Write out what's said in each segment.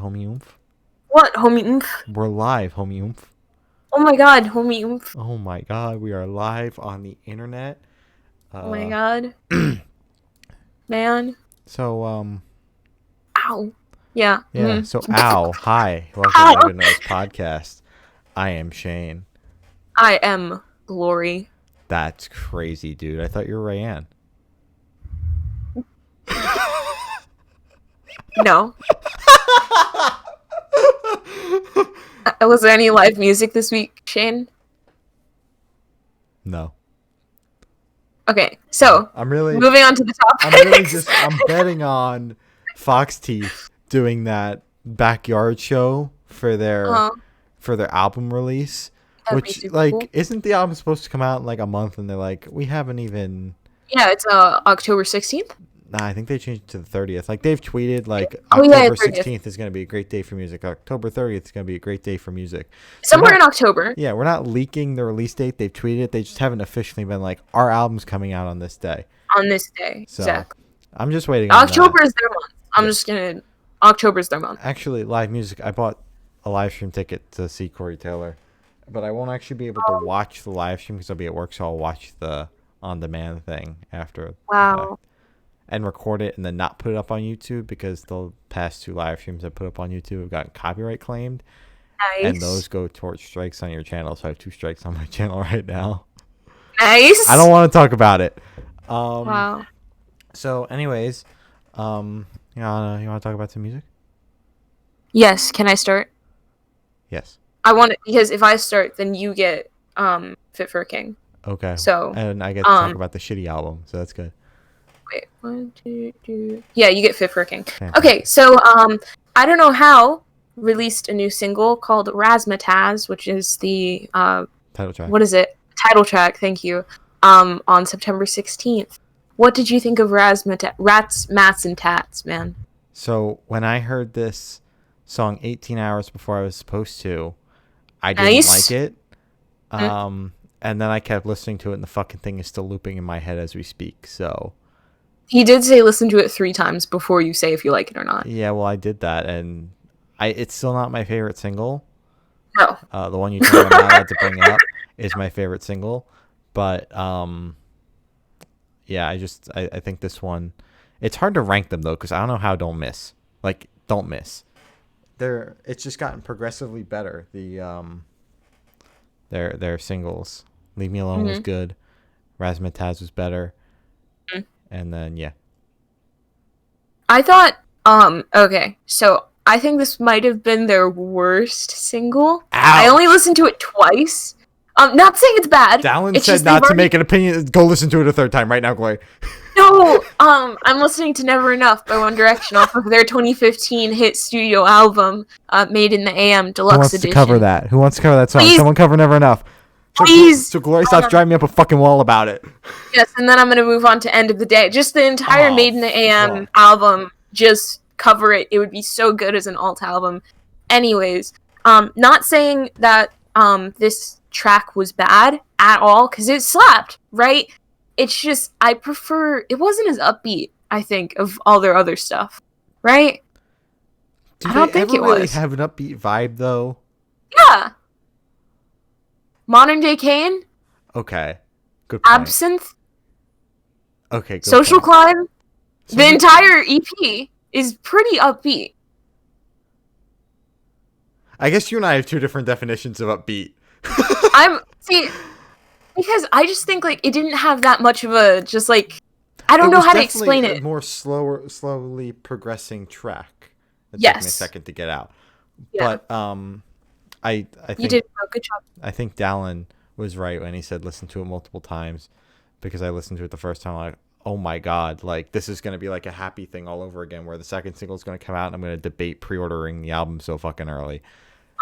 homie oomph? What, homie oomph? We're live, homie oomph. Oh my god, homie oomph. Oh my god, we are live on the internet. Oh my god. Man. So, Ow. Yeah. yeah, so, ow, hi, welcome Ow. to Good Podcast. I am Shane. I am Glory. That's crazy, dude. I thought you were Rayanne. No. Was there any live music this week, Shane? No. Okay, so moving on to the topic. I'm betting on Fox Teeth doing that backyard show for their album release. Which, like, cool. Isn't the album supposed to come out in like a month? And they're like, we haven't even. Yeah, it's October 16th. Nah, I think they changed it to the 30th. Like, they've tweeted, like, October 16th is going to be a great day for music. October 30th is going to be a great day for music. Somewhere in October. Yeah, we're not leaking the release date. They've tweeted it. They just haven't officially been like, our album's coming out on this day. On this day, so, exactly. I'm just waiting on October is their month. October's their month. Actually, live music. I bought a live stream ticket to see Corey Taylor. But I won't actually be able to watch the live stream because I'll be at work, so I'll watch the on-demand thing after. Wow. And record it and then not put it up on YouTube because the past 2 live streams I put up on YouTube have gotten copyright claimed. Nice. And those go towards strikes on your channel, so I have 2 strikes on my channel right now. Nice. I don't want to talk about it. Wow. So, anyways, you want to talk about some music? Yes. Can I start? Yes. I want it because if I start, then you get Fit for a King. Okay. So and I get to talk about the shitty album, so that's good. Wait, 1, 2, 3. Yeah, you get Fit for a King. Okay, so IDKHOW released a new single called Razzmatazz, which is the title track. What is it? Title track. Thank you. On September 16th. What did you think of Rats, Mats, and Tats, man? So when I heard this song 18 hours before I was supposed to, I didn't like it. And then I kept listening to it, and the fucking thing is still looping in my head as we speak. So he did say listen to it 3 times before you say if you like it or not. Yeah, well, I did that, and it's still not my favorite single. No. The one you told me I'm not allowed to bring up is my favorite single, but yeah, I think this one. It's hard to rank them though, because I don't know how Don't Miss. Like, Don't Miss. It's just gotten progressively better. Their singles. Leave Me Alone was good. Razzmatazz was better. And then I thought okay, so I think this might have been their worst single. Ouch. I only listened to it twice. Not saying it's bad. Dallin said not to make an opinion. Go listen to it a 3rd time right now, Glory. No, I'm listening to Never Enough by One Direction off of their 2015 hit studio album, Made in the AM Deluxe Edition. Who wants to cover that song? Please. Someone cover Never Enough. Please. So Glory stops driving me up a fucking wall about it. Yes, and then I'm going to move on to End of the Day. Just the entire Made in the AM album, just cover it. It would be so good as an alt album. Anyways, not saying that this track was bad at all, because it slapped, right? It's just, I prefer, it wasn't as upbeat, I think, of all their other stuff, right? I don't think it was. Do they really have an upbeat vibe, though? Yeah. Modern Day Kane? Okay. Good point. Absinthe? Okay, good Social point. Climb? The entire EP is pretty upbeat. I guess you and I have 2 different definitions of upbeat. Because I just think, like, it didn't have that much of a, just, like, I don't know how to explain it. It was definitely a more slowly progressing track. It yes. took me a second to get out. Yeah. But, I think you did a good job. I think Dallin was right when he said listen to it multiple times, because I listened to it the first time, like, oh my god, like, this is going to be like a happy thing all over again, where the second single is going to come out and I'm going to debate pre-ordering the album so fucking early.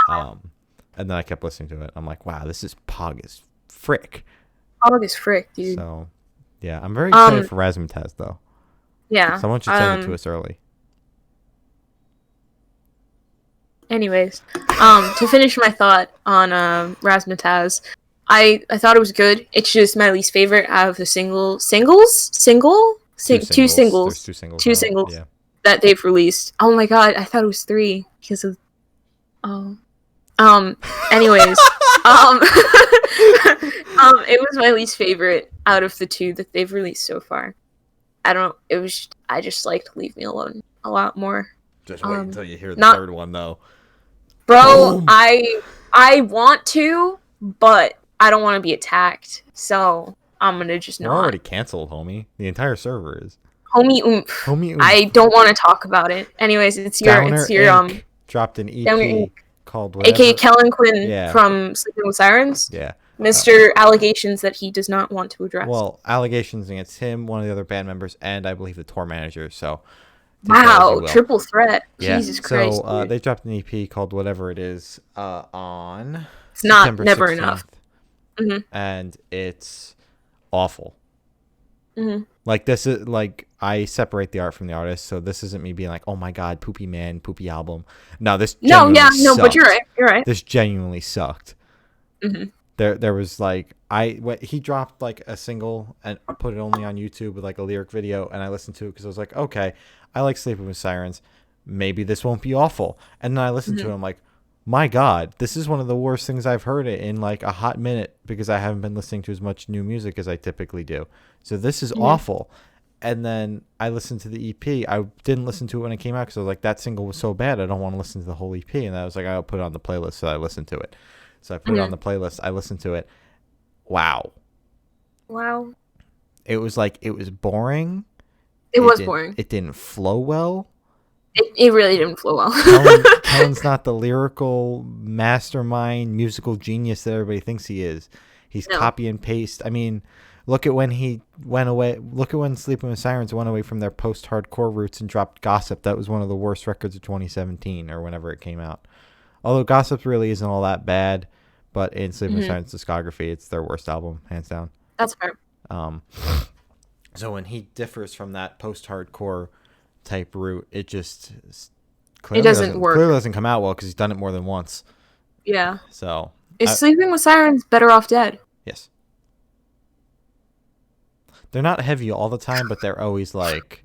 And then I kept listening to it. I'm like, wow, this is pog as frick. Pog as frick, dude. So, yeah, I'm very excited for Razzmatazz, though. Yeah. Someone should send it to us early. Anyways, to finish my thought on Razzmatazz, I thought it was good. It's just my least favorite out of the 2 singles. There's 2 singles. Yeah. that they've released. Oh my god, I thought it was 3 because of anyways, it was my least favorite out of the 2 that they've released so far. I just liked Leave Me Alone a lot more. Just wait until you hear the third one, though. Bro, boom. I want to, but I don't want to be attacked, so I'm gonna just not. We're already canceled, homie. The entire server is. Homie oomph. I don't want to talk about it. Anyways, it's your Inc. dropped an EP called whatever. AKA Kellen Quinn from Sleeping with Sirens. Yeah. Mr. Allegations that he does not want to address. Well, allegations against him, one of the other band members, and I believe the tour manager. So. Wow, triple threat. Yeah. Jesus Christ. So they dropped an EP called whatever it is on It's not September Never 16th, Enough. Mm-hmm. And it's awful. Mm-hmm. Like, this is like, I separate the art from the artist, so this isn't me being like, oh my god, poopy man, poopy album. No, this genuinely sucked. But you're right. This genuinely sucked. Mm-hmm. There was like, he dropped like a single and put it only on YouTube with like a lyric video, and I listened to it because I was like, okay, I like Sleeping with Sirens. Maybe this won't be awful. And then I listened to it, I'm like, my god, this is one of the worst things I've heard in like a hot minute because I haven't been listening to as much new music as I typically do. So this is awful. And then I listened to the EP. I didn't listen to it when it came out because I was like, that single was so bad, I don't want to listen to the whole EP. And I was like, I'll put it on the playlist, so I listened to it. So I put it on the playlist. I listened to it. Wow. It was like, it was boring. It was boring. It didn't flow well. It really didn't flow well. Kellen's not the lyrical mastermind, musical genius that everybody thinks he is. He's copy and paste. I mean, look at when he went away. Look at when Sleeping with Sirens went away from their post-hardcore roots and dropped Gossip. That was one of the worst records of 2017 or whenever it came out. Although Gossip really isn't all that bad, but in Sleeping with Sirens discography, it's their worst album, hands down. That's fair. So when he differs from that post-hardcore type route, it just clearly doesn't work. Clearly doesn't come out well because he's done it more than once. Yeah. So is Sleeping with Sirens better off dead? Yes. They're not heavy all the time, but they're always like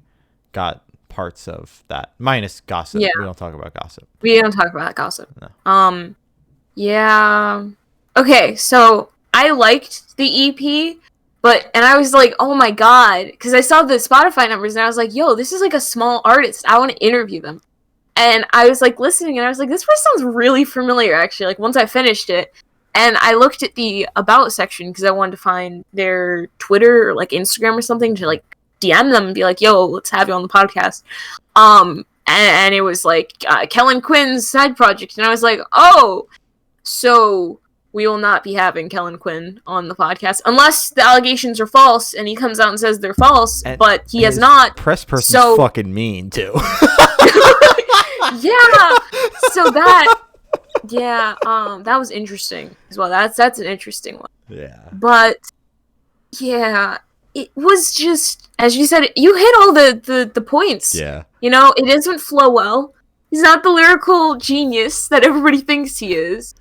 got parts of that. Minus Gossip. Yeah. We don't talk about Gossip. We don't talk about Gossip. No. Yeah. Okay, so I liked the EP. And I was like, oh my god, because I saw the Spotify numbers and I was like, yo, this is like a small artist. I want to interview them. And I was like listening and I was like, this voice sounds really familiar actually, like once I finished it. And I looked at the About section because I wanted to find their Twitter or like Instagram or something to like DM them and be like, yo, let's have you on the podcast. And it was like Kellen Quinn's side project. And I was like, oh, so we will not be having Kellen Quinn on the podcast unless the allegations are false and he comes out and says they're false, but he has not. Press person's fucking mean too. Yeah. So that was interesting as well. That's an interesting one. Yeah. But yeah, it was just, as you said, you hit all the points. Yeah. You know, it doesn't flow well. He's not the lyrical genius that everybody thinks he is.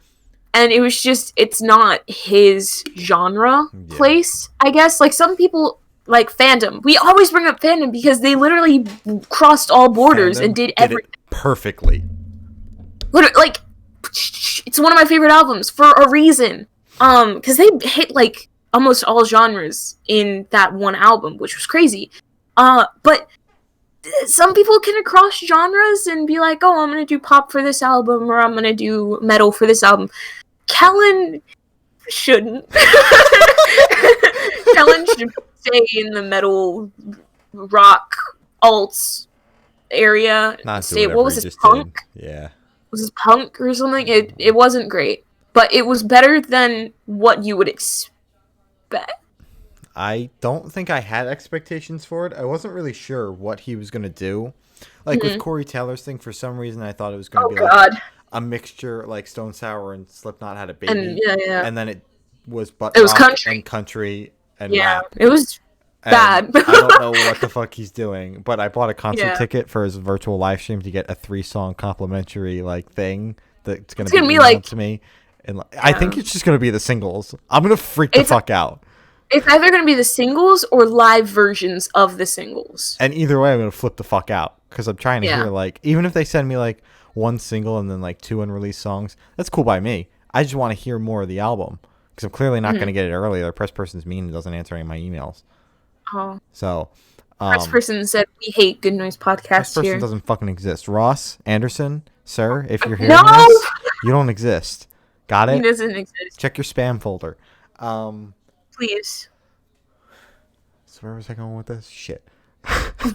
And it was just, it's not his genre place, I guess. Like, some people, like, fandom. We always bring up fandom because they literally crossed all borders and did everything. Perfectly. Like, it's one of my favorite albums for a reason. Because they hit, like, almost all genres in that one album, which was crazy. But some people can cross genres and be like, oh, I'm going to do pop for this album, or I'm going to do metal for this album. Kellen shouldn't. Kellen should stay in the metal, rock, alts area. Not what was his punk? Yeah. Was his punk or something? It wasn't great, but it was better than what you would expect. I don't think I had expectations for it. I wasn't really sure what he was going to do. Like with Corey Taylor's thing, for some reason I thought it was going to be like a mixture, like Stone Sour and Slipknot had a baby. And then it was country and rap. It was bad. I don't know what the fuck he's doing, but I bought a concert ticket for his virtual live stream to get a 3-song complimentary like thing that's going to be like to me. And I think it's just going to be the singles. I'm going to freak the fuck out. It's either going to be the singles or live versions of the singles. And either way, I'm going to flip the fuck out. because I'm trying to hear, like, even if they send me like one single and then like 2 unreleased songs, that's cool by me. I just want to hear more of the album because I'm clearly not going to get it early. The press person's mean and doesn't answer any of my emails. Oh. So Press person said we hate Good Noise Podcast press person here. doesn't fucking exist. Ross Anderson, sir, if you're hearing this, you don't exist. Got it? He doesn't exist. Check your spam folder. Please. So where was I going with this? Shit.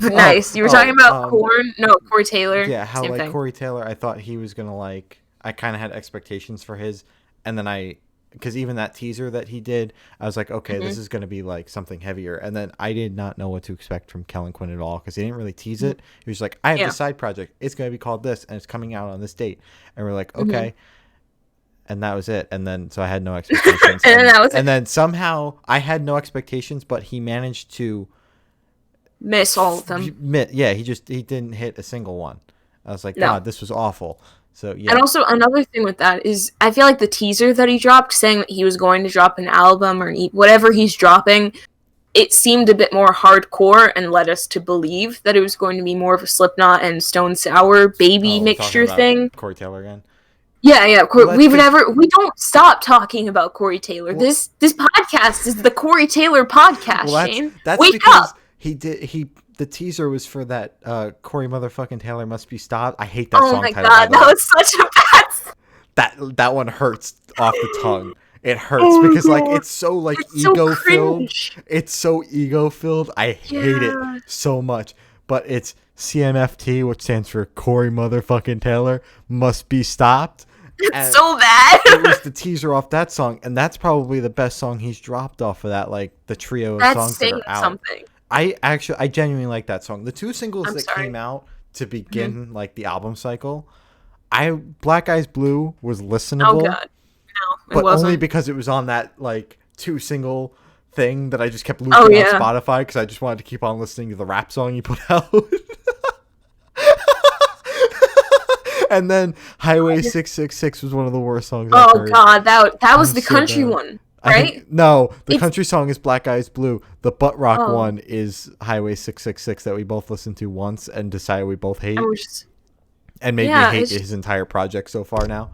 Nice. You were talking about Corey Taylor. Yeah, how Same like thing. Corey Taylor, I thought he was gonna like. I kind of had expectations for his, and then because even that teaser that he did, I was like, okay, this is gonna be like something heavier, and then I did not know what to expect from Kellen Quinn at all because he didn't really tease it. He was like, I have this side project. It's gonna be called this, and it's coming out on this date, and we're like, okay. And that was it. And then, so I had no expectations. and then somehow I had no expectations, but he managed to miss all of them. Yeah, he didn't hit a single one. I was like, God, this was awful. So yeah. And also another thing with that is I feel like the teaser that he dropped saying that he was going to drop an album or whatever he's dropping, it seemed a bit more hardcore and led us to believe that it was going to be more of a Slipknot and Stone Sour baby mixture thing. Corey Taylor again. Yeah. We don't stop talking about Corey Taylor. Well, this podcast is the Corey Taylor podcast, Shane. That's Wake because up. The teaser was for that Corey motherfucking Taylor Must Be Stopped. I hate that song title. Oh my god, that was such a bad... That one hurts off the tongue. It hurts because like it's so like ego filled. It's so ego filled. I hate it so much. But it's CMFT, which stands for Corey motherfucking Taylor Must Be Stopped. It's so bad. It was the teaser off that song, and that's probably the best song he's dropped off of that, like the trio of songs that are out. Something. I genuinely like that song. The 2 singles came out to begin like the album cycle, Black Eyes Blue was listenable. Oh god, no, but wasn't. Only because it was on that like 2 single thing that I just kept looping on Spotify because I just wanted to keep on listening to the rap song you put out. And then Highway 666 was one of the worst songs I've heard. Oh god, that was the country one. Right? The country song is Black Eyes Blue. The butt rock one is Highway 666 that we both listened to once and decided we both hate. And made me hate his entire project so far now.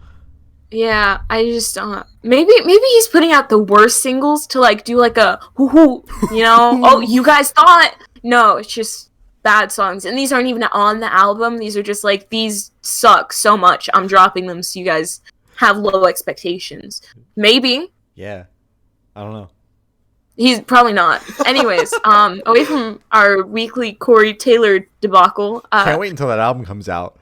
Yeah, I just maybe he's putting out the worst singles to like do like a hoo, you know? Oh, you guys thought? No, it's just bad songs. And these aren't even on the album. These are just like, these suck so much. I'm dropping them so you guys have low expectations. Maybe. Yeah. I don't know. He's probably not. Anyways, away from our weekly Corey Taylor debacle. Can't wait until that album comes out.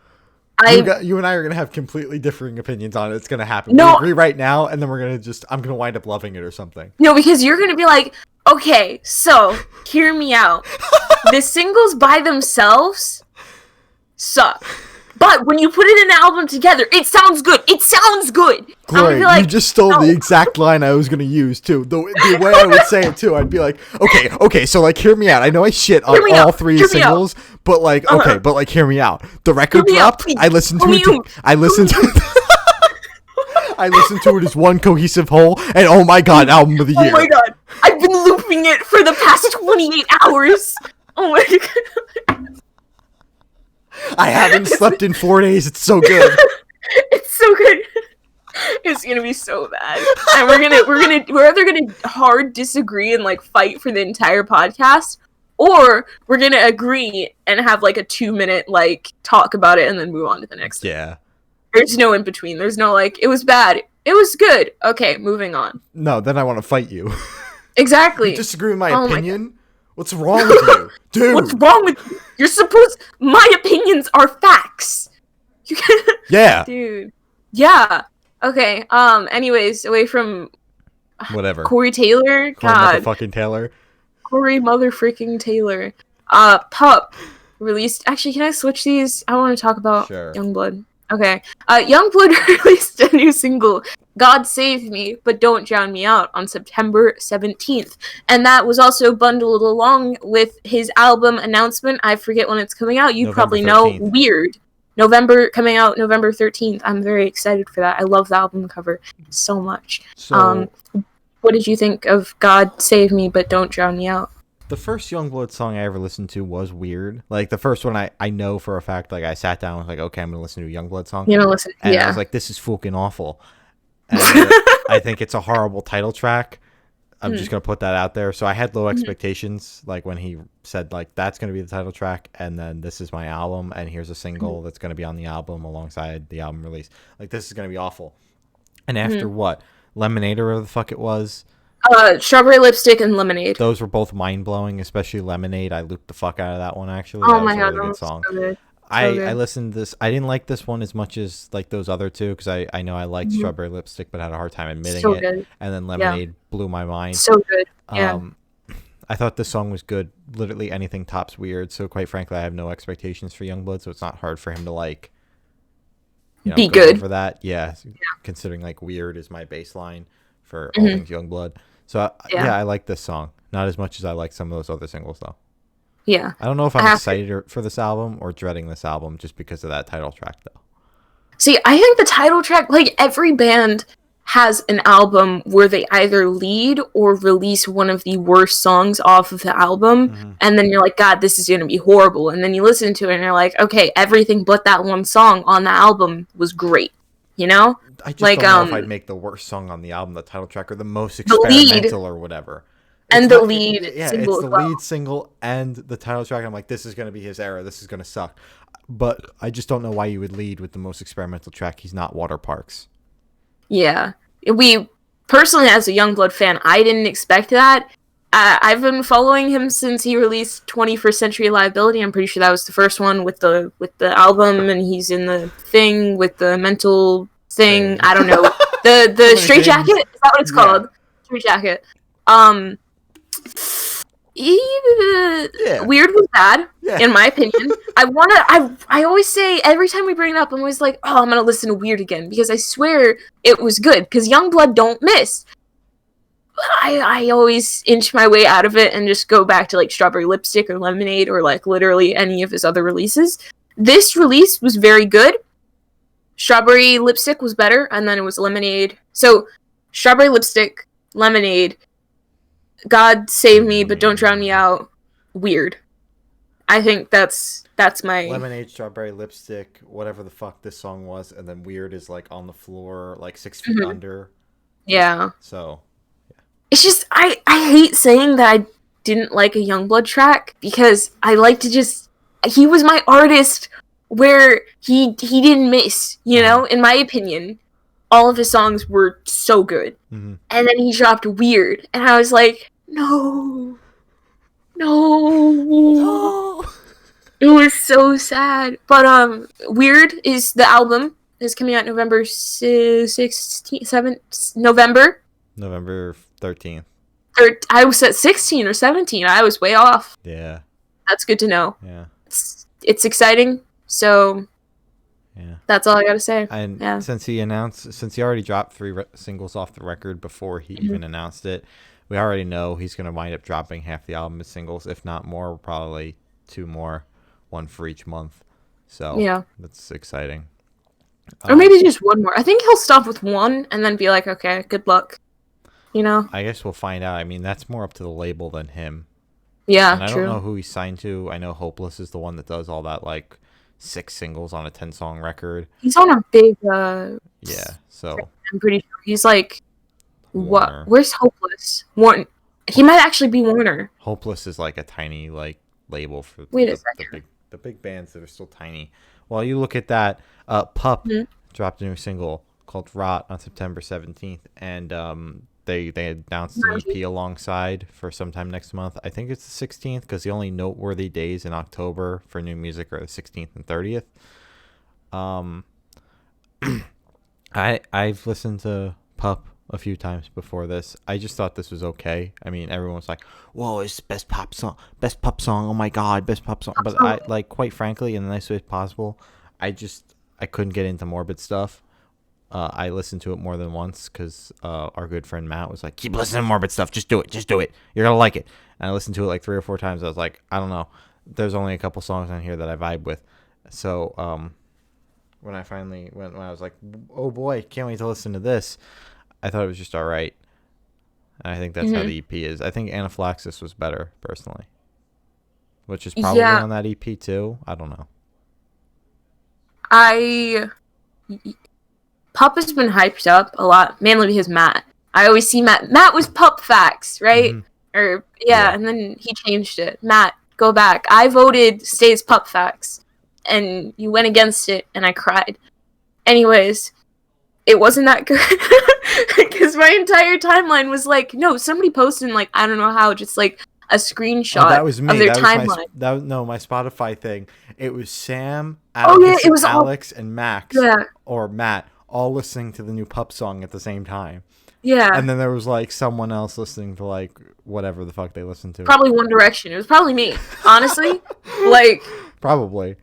You and I are going to have completely differing opinions on it. It's going to happen. No, we agree right now, and then I'm going to wind up loving it or something. No, because you're going to be like, okay, so, hear me out. The singles by themselves suck. But when you put it in an album together, it sounds good. It sounds good. Glory, you just stole the exact line I was going to use, too. The way I would say it, too, I'd be like, okay, so, like, hear me out. I know I shit on all 3 singles, but, like, okay, but, like, hear me out. The record dropped. I listened to it. I listened to it as one cohesive whole, and oh my god, album of the year. Oh my god. I've been looping it for the past 28 hours. Oh my god. I haven't slept in 4 days. It's so good. It's so good. It's gonna be so bad, and we're either gonna hard disagree and like fight for the entire podcast, or we're gonna agree and have like a 2-minute like talk about it and then move on to the next thing. Yeah. There's no in between. There's no like, it was bad. It was good. Okay, moving on. No, then I want to fight you. Exactly. You disagree with my opinion? What's wrong with you? Dude. What's wrong with you? You're supposed... My opinions are facts. Yeah. Dude. Yeah. Okay. Anyways, away from... Whatever. Corey Taylor. God. Motherfucking Taylor. Corey motherfreaking Taylor. PUP released... Actually, can I switch these? I want to talk about Yungblud. Okay. Yungblud released a new single, God Save Me, But Don't Drown Me Out, on September 17th. And that was also bundled along with his album announcement. I forget when it's coming out. You probably know. 13th. Weird. Coming out November 13th. I'm very excited for that. I love the album cover so much. So, what did you think of God Save Me, But Don't Drown Me Out? The first Yungblud song I ever listened to was weird. Like the first one, I know for a fact. Like I sat down and was like, okay, I'm gonna listen to a Yungblud song, You know, listen, and I was yeah. like, this is fucking awful. And I think it's a horrible title track. I'm just Mm, gonna put that out there. So I had low mhm, expectations, like when he said like that's gonna be the title track, and then this is my album, and here's a mhm, single that's gonna be on the album alongside the album release. Like this is gonna be awful. And after mhm. what, Lemonade or whatever the fuck it was, Strawberry lipstick and lemonade. those were both mind blowing. Especially Lemonade, I looped the fuck out of that one. Actually, Oh that my was a god, really that good was song. so good. So I good. listened to this. I didn't like this one as much as like those other two because I know I liked Mhm. Strawberry Lipstick, but had a hard time admitting So it. good. And then Yeah. Lemonade blew my mind. So good. Yeah. Um, I thought this song was good. Literally anything tops Weird. So quite frankly, I have no expectations for Yungblud, so it's not hard for him to like, Be go good. over that. Yeah, considering like Weird is my baseline for all Hmm. things Yungblud. So Yeah. yeah, I like this song. Not as much as I like some of those other singles though. Yeah. I don't know if I I'm have to. excited for this album or dreading this album just because of that title track though. See, I think the title track, like every band has an album where they either lead or release one of the worst songs off of the album, Mm-hmm. and then you're like, God, this is gonna be horrible. And then you listen to it and you're like, okay, everything but that one song on the album was great. You know? I just Like don't know if I'd make the worst song on the album the title track or the most the lead experimental or whatever. It's and the not. lead Yeah, it's single the as well. lead single and the title track. I'm like, this is gonna be his era. This is gonna suck. But I just don't know why you would lead with the most experimental track. He's not Water Parks. Yeah. We personally, as a Yungblud fan, I didn't expect that. I've been following him since he released 21st Century Liability. I'm pretty sure that was the first one with the album, and he's in the thing with the mental thing. Thing. I don't know So the many straight jacket. things. Is that what it's Yeah. called? Straight jacket. Um, Yeah. Weird was bad, Yeah. in my opinion. I always say every time we bring it up, I'm always like, oh, I'm gonna listen to Weird again because I swear it was good. Because Youngblood don't miss. But I always inch my way out of it and just go back to like Strawberry Lipstick or Lemonade or like literally any of his other releases. This release was very good. Strawberry Lipstick was better, and then it was Lemonade. So, Strawberry Lipstick, Lemonade, God Save Me, but Don't Drown Me Out, Weird. I think that's my Lemonade, Strawberry Lipstick, whatever the fuck this song was, and then Weird is like on the floor, like 6 feet Mhm. under. Yeah. So It's just I hate saying that I didn't like a Youngblood track because I like to just he was my artist where he didn't miss, you know, in my opinion. All of his songs were so good. mm-hmm. And then he dropped Weird and I was like, "No. No." No. It was so sad. But Weird is the album is coming out November 16th, 7th, November. November 13th. Or I was at 16 or 17. I was way off. Yeah. That's good to know. Yeah. It's exciting. So Yeah. that's all I got to say. And Yeah. since he already dropped 3 singles off the record before he even announced it, we already know he's going to wind up dropping half the album as singles, if not more, probably 2 more, 1 for each month. So Yeah. that's exciting. Or maybe just one more. I think he'll stop with one and then be like, okay, good luck. You know? I guess we'll find out. I mean, that's more up to the label than him. Yeah, And I true. don't know who he's signed to. I know Hopeless is the one that does all that, like 6 singles on a 10-song record. He's on a big, Yeah, so I'm pretty sure. He's like, Warner. what? Where's Hopeless? Warren. He might actually be Warner. Hopeless is like a tiny like label for Wait a the second. big bands that are still tiny. Well, you look at that. PUP Mhm. dropped a new single called "Rot" on September 17th, and they announced an EP alongside for sometime next month. I think it's the 16th because the only noteworthy days in October for new music are the 16th and 30th. Um, I've listened to PUP a few times before this. I just thought this was okay. I mean, everyone was like, "Whoa, it's best PUP song, best PUP song. Oh my god, best PUP song." But I like, quite frankly, in the nicest way possible, I couldn't get into Morbid stuff. I listened to it more than once because our good friend Matt was like, "Keep listening to Morbid stuff. Just do it. You're gonna like it." And I listened to it like 3 or 4 times. I was like, I don't know. There's only a couple songs on here that I vibe with. So when I was like, "Oh boy, can't wait to listen to this," I thought it was just all right. And I think that's how the EP is. I think Anaphylaxis was better, personally. Which is probably Yeah, on that EP, too. I don't know. PUP has been hyped up a lot, mainly because Matt. I always see Matt. Matt was PUP Facts, right? Mm-hmm. Or yeah, and then he changed it. Matt, go back. I voted stays PUP Facts, and you went against it, and I cried. Anyways, it wasn't that good because my entire timeline was like, no, somebody posted like I don't know how, just like a screenshot That was me. of their That timeline. was my Spotify thing. It was Sam, Oh yeah, Atticus, it was Alex, and Max, yeah, or Matt, all listening to the new PUP song at the same time. yeah. And then there was like someone else listening to like whatever the fuck they listened to. Probably One Direction. It was probably me, honestly. Like Probably.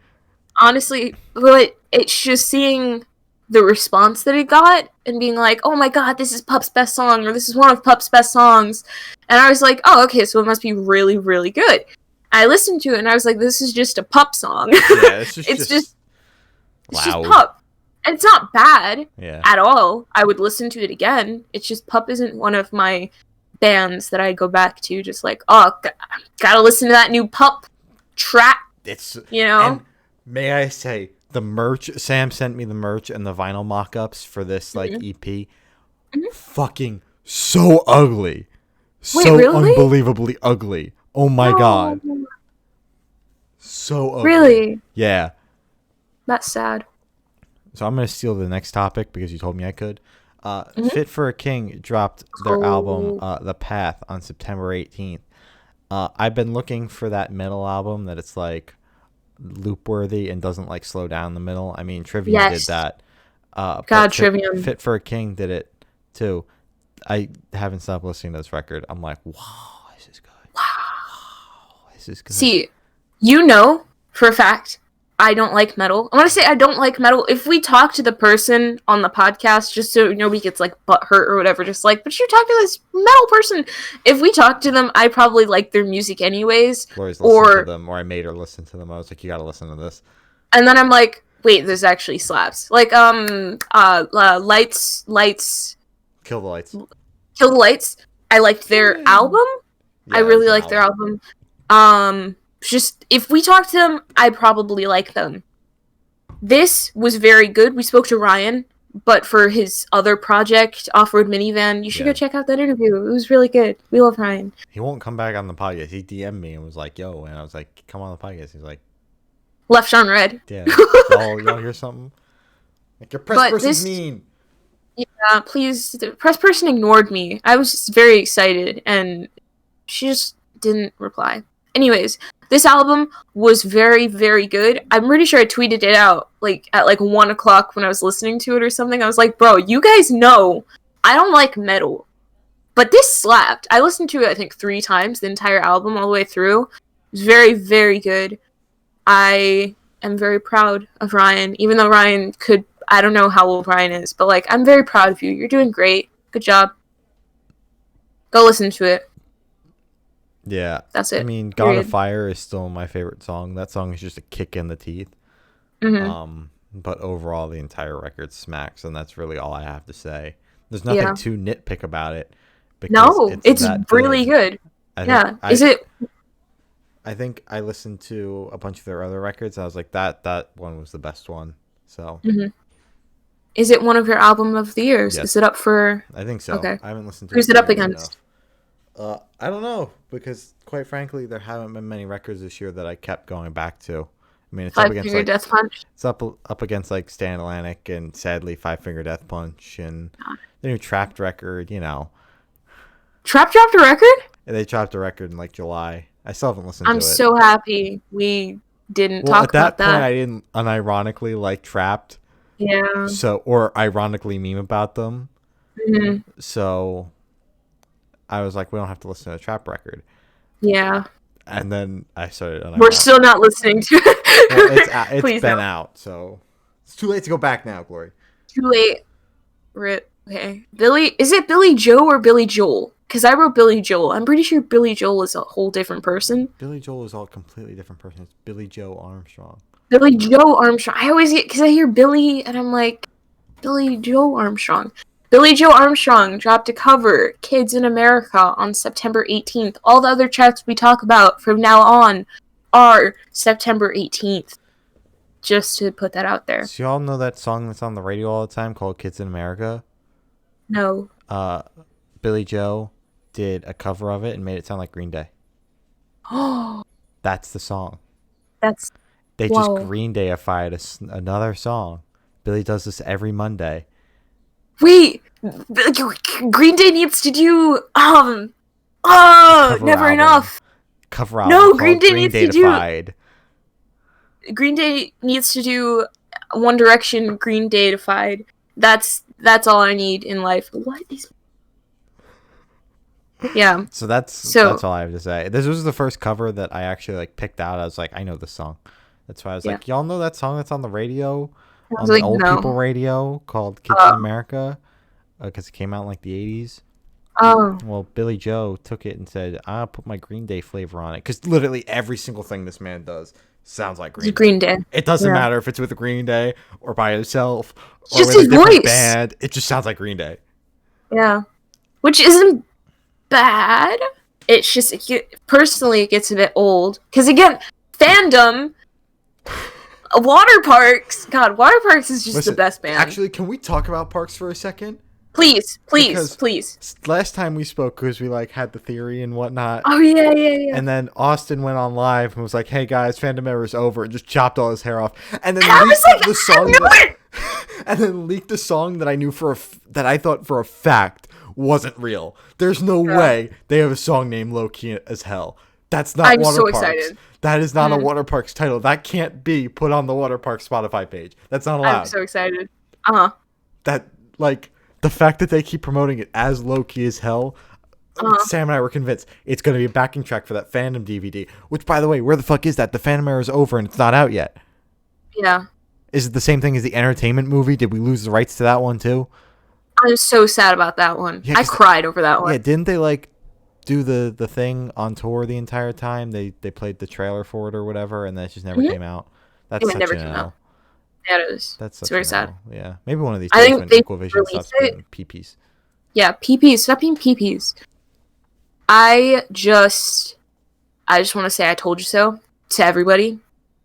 honestly, but it's just seeing the response that it got and being like, oh my god, this is Pup's best song, or this is one of Pup's best songs. And I was like, oh, okay, so it must be really, really good. I listened to it and I was like, this is just a Pup song. Yeah, it's just it's loud. just Pup. And it's not bad Yeah. at all. I would listen to it again. It's just Pup isn't one of my bands that I go back to just like, oh, gotta listen to that new Pup track. It's, you know? And may I say, the merch, Sam sent me the merch and the vinyl mock-ups for this like EP. Fucking so ugly. Wait, So really? unbelievably ugly. Oh my god. So ugly. Really? Yeah. That's sad. So I'm going to steal the next topic because you told me I could. Fit for a King dropped their album, The Path, on September 18th. I've been looking for that middle album that it's like loop worthy and doesn't like slow down in the middle. I mean, Trivium did that. God, Trivium. Fit for a King did it too. I haven't stopped listening to this record. I'm like, wow, this is good. Wow, this is good. See, you know for a fact I don't like metal. I want to say I don't like metal. If we talk to the person on the podcast, just so nobody gets like butt hurt or whatever, just like, but you're talking to this metal person. If we talk to them, I probably like their music anyways. Gloria's listened to them, or I made her listen to them. I was like, you gotta listen to this. And then I'm like, wait, this actually slaps. Like, lights. Kill the Lights. Kill the Lights. I liked their album. Yeah, I really liked their album. Just if we talk to them, I probably like them. This was very good. We spoke to Ryan, but for his other project, Off-Road Minivan, you should go check out that interview. It was really good. We love Ryan. He won't come back on the podcast. He DM'd me and was like, yo, and I was like, come on the podcast. He's like, Left on Red. yeah. y'all hear something? Like, your press person's mean. Yeah, please. The press person ignored me. I was just very excited, and she just didn't reply. Anyways, this album was very, very good. I'm pretty sure I tweeted it out like at like 1 o'clock when I was listening to it or something. I was like, bro, you guys know I don't like metal, but this slapped. I listened to it I think 3 times, the entire album all the way through. It was very, very good. I am very proud of Ryan, even though Ryan could, I don't know how old Ryan is, but like, I'm very proud of you. You're doing great. Good job. Go listen to it. Yeah. That's it. I mean, God of Fire is still my favorite song. That song is just a kick in the teeth. But overall, the entire record smacks, and that's really all I have to say. There's nothing to nitpick about it. No, it's really good. Is it? I think I listened to a bunch of their other records. I was like, that one was the best one. So. Is it one of your album of the years? Yes. Is it up for? I think so. Okay. I haven't listened to. Who's it up against? I don't know, because quite frankly, there haven't been many records this year that I kept going back to. I mean, it's up against like Death Punch. It's up against like Stan Atlantic and sadly Five Finger Death Punch and the new Trapped record. You know, Trapped dropped a record. And they dropped a record in like July. I still haven't listened to it. I'm so happy we didn't talk about that. At that point, I didn't unironically like Trapped. Yeah. Or ironically meme about them. So I was like, we don't have to listen to a Trap record. Yeah. And then I started. We're still not listening to it. Well, it's been out, so it's too late to go back now, Glory. Too late. Rip. Okay. Is it Billy Joe or Billy Joel? Because I wrote Billy Joel. I'm pretty sure Billy Joel is a whole different person. Billy Joel is all completely different person. It's Billy Joe Armstrong. Billy Joe Armstrong. I always get, because I hear Billy and I'm like, Billy Joe Armstrong. Billie Joe Armstrong dropped a cover, Kids in America, on September 18th. All the other tracks we talk about from now on are September 18th. Just to put that out there. So you all know that song that's on the radio all the time called Kids in America? No. Billie Joe did a cover of it and made it sound like Green Day. Oh, That's the song. They whoa. just Green Dayified another song. Billie does this every Monday. Wait, Green Day needs to do Never album. Enough. Cover album. No, Green Day Green needs to do. Dayified. Green Day needs to do One Direction. Green Dayified. That's all I need in life. What is? Yeah. So that's all I have to say. This was the first cover that I actually like picked out. I was like, I know this song. That's why I was like, y'all know that song that's on the radio, on the old people radio called Kids in America, because it came out in like the 80s. Oh. Well, Billie Joe took it and said, I'll put my Green Day flavor on it, because literally every single thing this man does sounds like Green Day. It doesn't matter if it's with a Green Day or by himself or just with his a different voice. band. It just sounds like Green Day. Yeah, which isn't bad. It's just personally it gets a bit old because again, fandom. Water Parks. God, Water Parks is just the best band. Actually, can we talk about Parks for a second? Please. Last time we spoke, because we like had the theory and whatnot. Oh yeah. And then Austin went on live and was like, "Hey guys, fandom error's over," and just chopped all his hair off. And then leaked the song. And then leaked the song that I knew that I thought for a fact wasn't real. There's no way they have a song named Low Key as Hell. That's not I'm Water so Parks. excited. That is not a Water Parks title. That can't be put on the Water Parks Spotify page. That's not allowed. I'm so excited. That, like, the fact that they keep promoting it as Low Key as Hell, Sam and I were convinced it's going to be a backing track for that Fandom DVD. Which, by the way, where the fuck is that? The Fandom era is over and it's not out yet. Yeah. Is it the same thing as the Entertainment movie? Did we lose the rights to that one too? I'm so sad about that one. Yeah, I cried over that one. Yeah, didn't they like do the thing on tour the entire time? They played the trailer for it or whatever, and that just never came out. That's such an L. Yeah, it is. That's very sad. Yeah, maybe one of these days when Inquisition stops being PPs. Yeah, PPs. Stop being PPs. I just want to say I told you so to everybody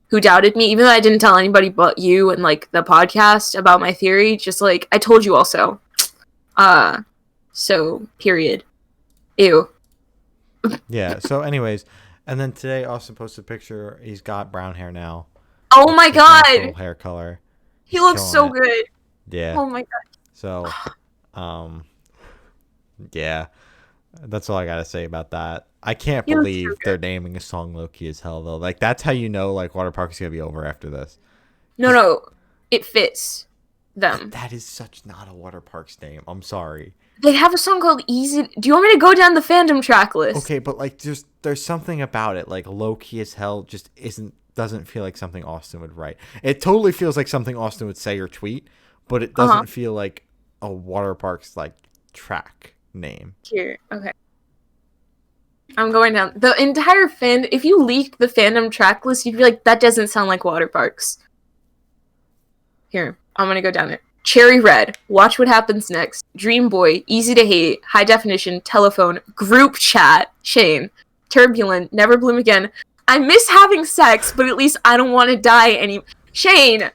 who doubted me, even though I didn't tell anybody but you and like the podcast about my theory. Just like I told you also. So period. Ew. Yeah. So, anyways, and then today Austin posted a picture. He's got brown hair now. Oh my god! Hair color. He looks so good. Yeah. Oh my god. So, yeah, that's all I gotta say about that. I can't believe they're naming a song Low Key as Hell though. Like that's how you know like Water Park is gonna be over after this. No, it fits them. That is such not a Water Parks name. I'm sorry. They have a song called Easy. Do you want me to go down the fandom track list? Okay, but like there's something about it. Like Low Key as Hell just doesn't feel like something Austin would write. It totally feels like something Austin would say or tweet, but it doesn't feel like a Water Parks like track name. Here, okay. I'm going down the entire fan. If you leaked the fandom track list, you'd be like, that doesn't sound like Water Parks. Here, I'm gonna go down it. Cherry Red, Watch What Happens Next, Dream Boy, Easy to Hate, High Definition, Telephone, Group Chat, Shane, Turbulent, Never Bloom Again. I miss having sex, but at least I don't want to die Shane!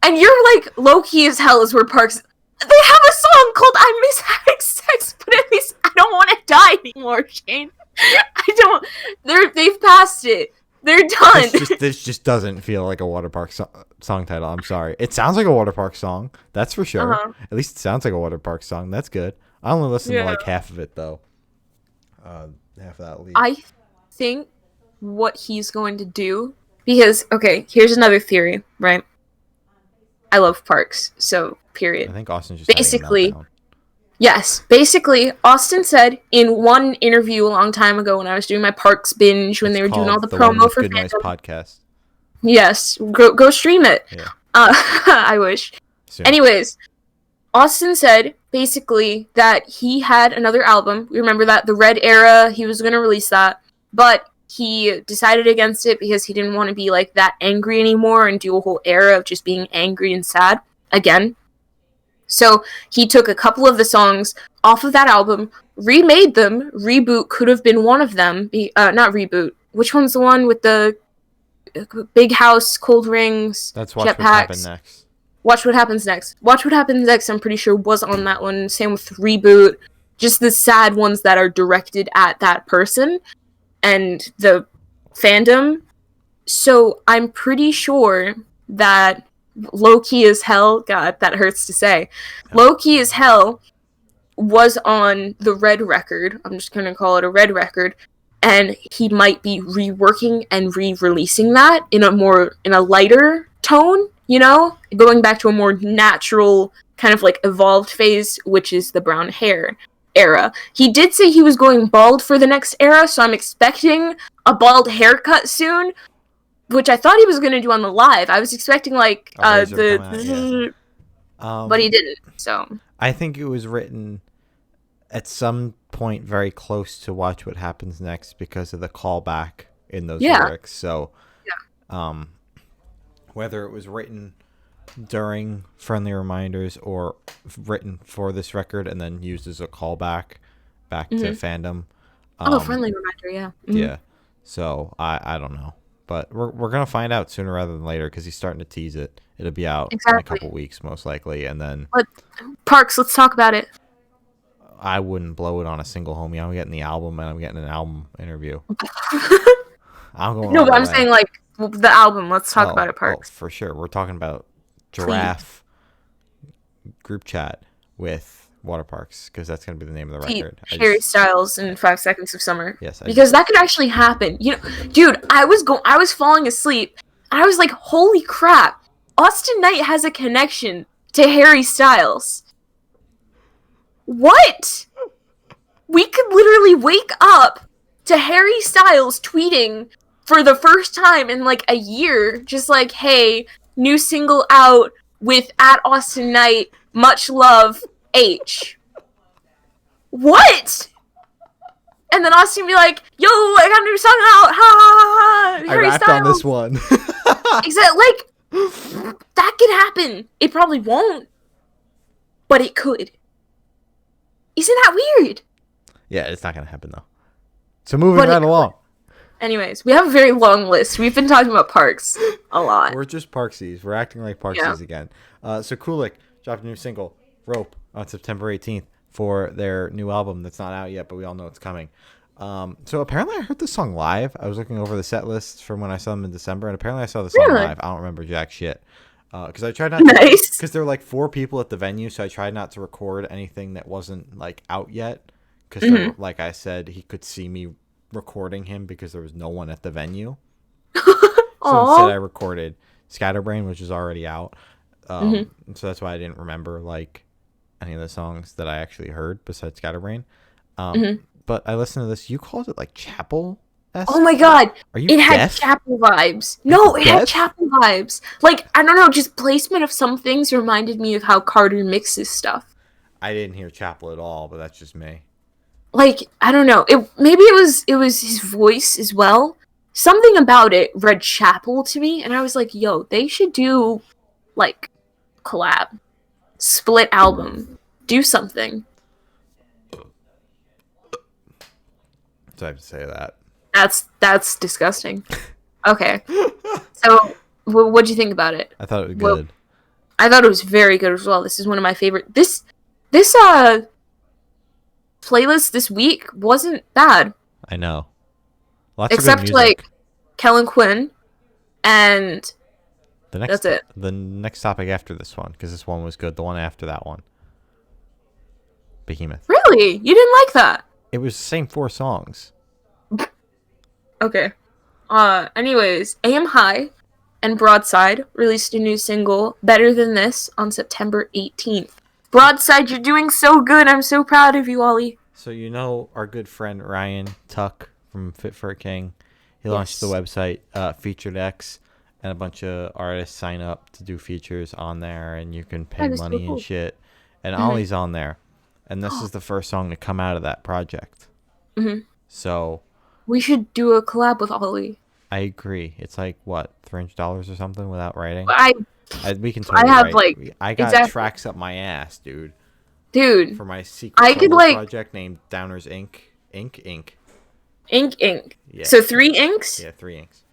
And you're like, Low Key as Hell is where Parks... They have a song called I Miss Having Sex, but at least I don't want to die anymore, Shane. They've passed it. They're done. This just doesn't feel like a Water Park song title. I'm sorry. It sounds like a Water Park song. That's for sure. At least it sounds like a Water Park song. That's good. I only listened to like half of it, though. Half of that lead. I think what he's going to do... Because, okay, here's another theory, right? I love Parks, so period. I think Austin's just basically... Yes, basically, Austin said in one interview a long time ago when I was doing my Parks binge when they were doing all the promo for Good Noise podcast. Yes, go stream it. Yeah. I wish. Soon. Anyways, Austin said basically that he had another album. Remember that the Red Era, he was going to release that, but he decided against it because he didn't want to be like that angry anymore and do a whole era of just being angry and sad again. So he took a couple of the songs off of that album, remade them. Reboot could have been one of them. Not Reboot. Which one's the one with the big house, cold rings, That's Watch What Happens jetpacks? Next. Watch What Happens Next. Watch What Happens Next, I'm pretty sure, was on that one. Same with Reboot. Just the sad ones that are directed at that person and the fandom. So I'm pretty sure that Low Key as Hell, God, that hurts to say, Low Key as Hell was on the Red record. I'm just going to call it a Red record. And he might be reworking and re-releasing that in a lighter tone, you know, going back to a more natural kind of like evolved phase, which is the brown hair era. He did say he was going bald for the next era, so I'm expecting a bald haircut soon, which I thought he was going to do on the live. I was expecting like but he didn't. So I think it was written at some point very close to Watch What Happens Next because of the callback in those lyrics. So whether it was written during Friendly Reminders or written for this record and then used as a callback back to fandom. Friendly Reminder, yeah. Yeah. So I don't know. But we're going to find out sooner rather than later because he's starting to tease it. It'll be out in a couple weeks, most likely. And then... Parks, let's talk about it. I wouldn't blow it on a single, homie. I'm getting the album and I'm getting an album interview. I'm going No, but I'm saying, like, the album. Let's talk about it, Parks. For sure. We're talking about Giraffe group chat with Waterparks because that's going to be the name of the record. Harry Styles in 5 Seconds of Summer. Yes, because that could actually happen. You know, dude, I was falling asleep and I was like, holy crap, Austin Knight has a connection to Harry Styles. What? We could literally wake up to Harry Styles tweeting for the first time in like a year, just like, hey, new single out with @Austin Knight, much love, H. What? And then Austin be like, yo, I got a new song out, ha ha ha, Harry I rapped Styles. On this one. Exactly, like, that could happen. It probably won't, but it could. Isn't that weird? Yeah, it's not going to happen, though. So moving right along. Anyways, we have a very long list. We've been talking about Parks a lot. We're just Parksies. We're acting like Parksies again. So Kulik dropped a new single, Rope, on September 18th for their new album that's not out yet, but we all know it's coming. So apparently I heard this song live. I was looking over the set list from when I saw them in December, and apparently I saw the song live. I don't remember jack shit. Because I tried not to, because there were like 4 people at the venue, so I tried not to record anything that wasn't like out yet. Because like I said, he could see me recording him because there was no one at the venue. So instead I recorded Scatterbrain, which is already out. So that's why I didn't remember like any of the songs that I actually heard besides Scatterbrain. But I listened to this. You called it like chapel. Oh my god! Are you It deaf? had chapel vibes. No, it had chapel vibes. Like, I don't know, just placement of some things reminded me of how Carter mixes stuff. I didn't hear chapel at all, but that's just me. Like, I don't know. Maybe it was his voice as well. Something about it read chapel to me, and I was like, yo, they should do like collab, split album, do something. So I have to say that. That's disgusting. Okay. So, what'd you think about it? I thought it was good. I thought it was very good as well. This is one of my favorite. This playlist this week wasn't bad. I know. Lots Except of good like music. Kellen Quinn, and that's it. The next topic after this one, because this one was good. The one after that one, Behemoth. Really, you didn't like that? It was the same 4 songs. Okay. Anyways, AM High and Broadside released a new single, Better Than This, on September 18th. Broadside, you're doing so good. I'm so proud of you, Ollie. So you know our good friend Ryan Tuck from Fit for a King. He launched the website Featured X, and a bunch of artists sign up to do features on there, and you can pay money and shit. And Ollie's on there. And this is the first song to come out of that project. So... we should do a collab with Ollie. I agree. It's like, what, $300 or something without writing? We can I totally have write. like I got exactly, tracks up my ass, dude, dude. for my secret I could solo like project named Downers Inc. Inc. ink. Yeah, So 3 inks. yeah, 3 inks.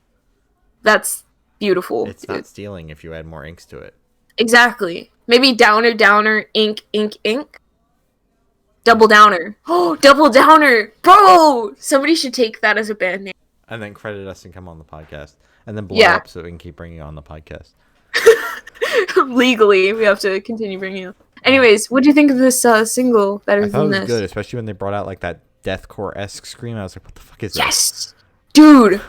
That's beautiful, It's dude. not stealing if you add more inks to it. Exactly. Maybe downer, ink. Double downer. Oh, double downer, bro. Somebody should take that as a band name. And then credit us and come on the podcast, and then blow Yeah. up so we can keep bringing you on the podcast. Legally, we have to continue bringing it. Uh, Anyways, what do you think of this single better I thought it than was this? good, especially when they brought out like that deathcore-esque scream. I was like, what the fuck is this? Yes, dude.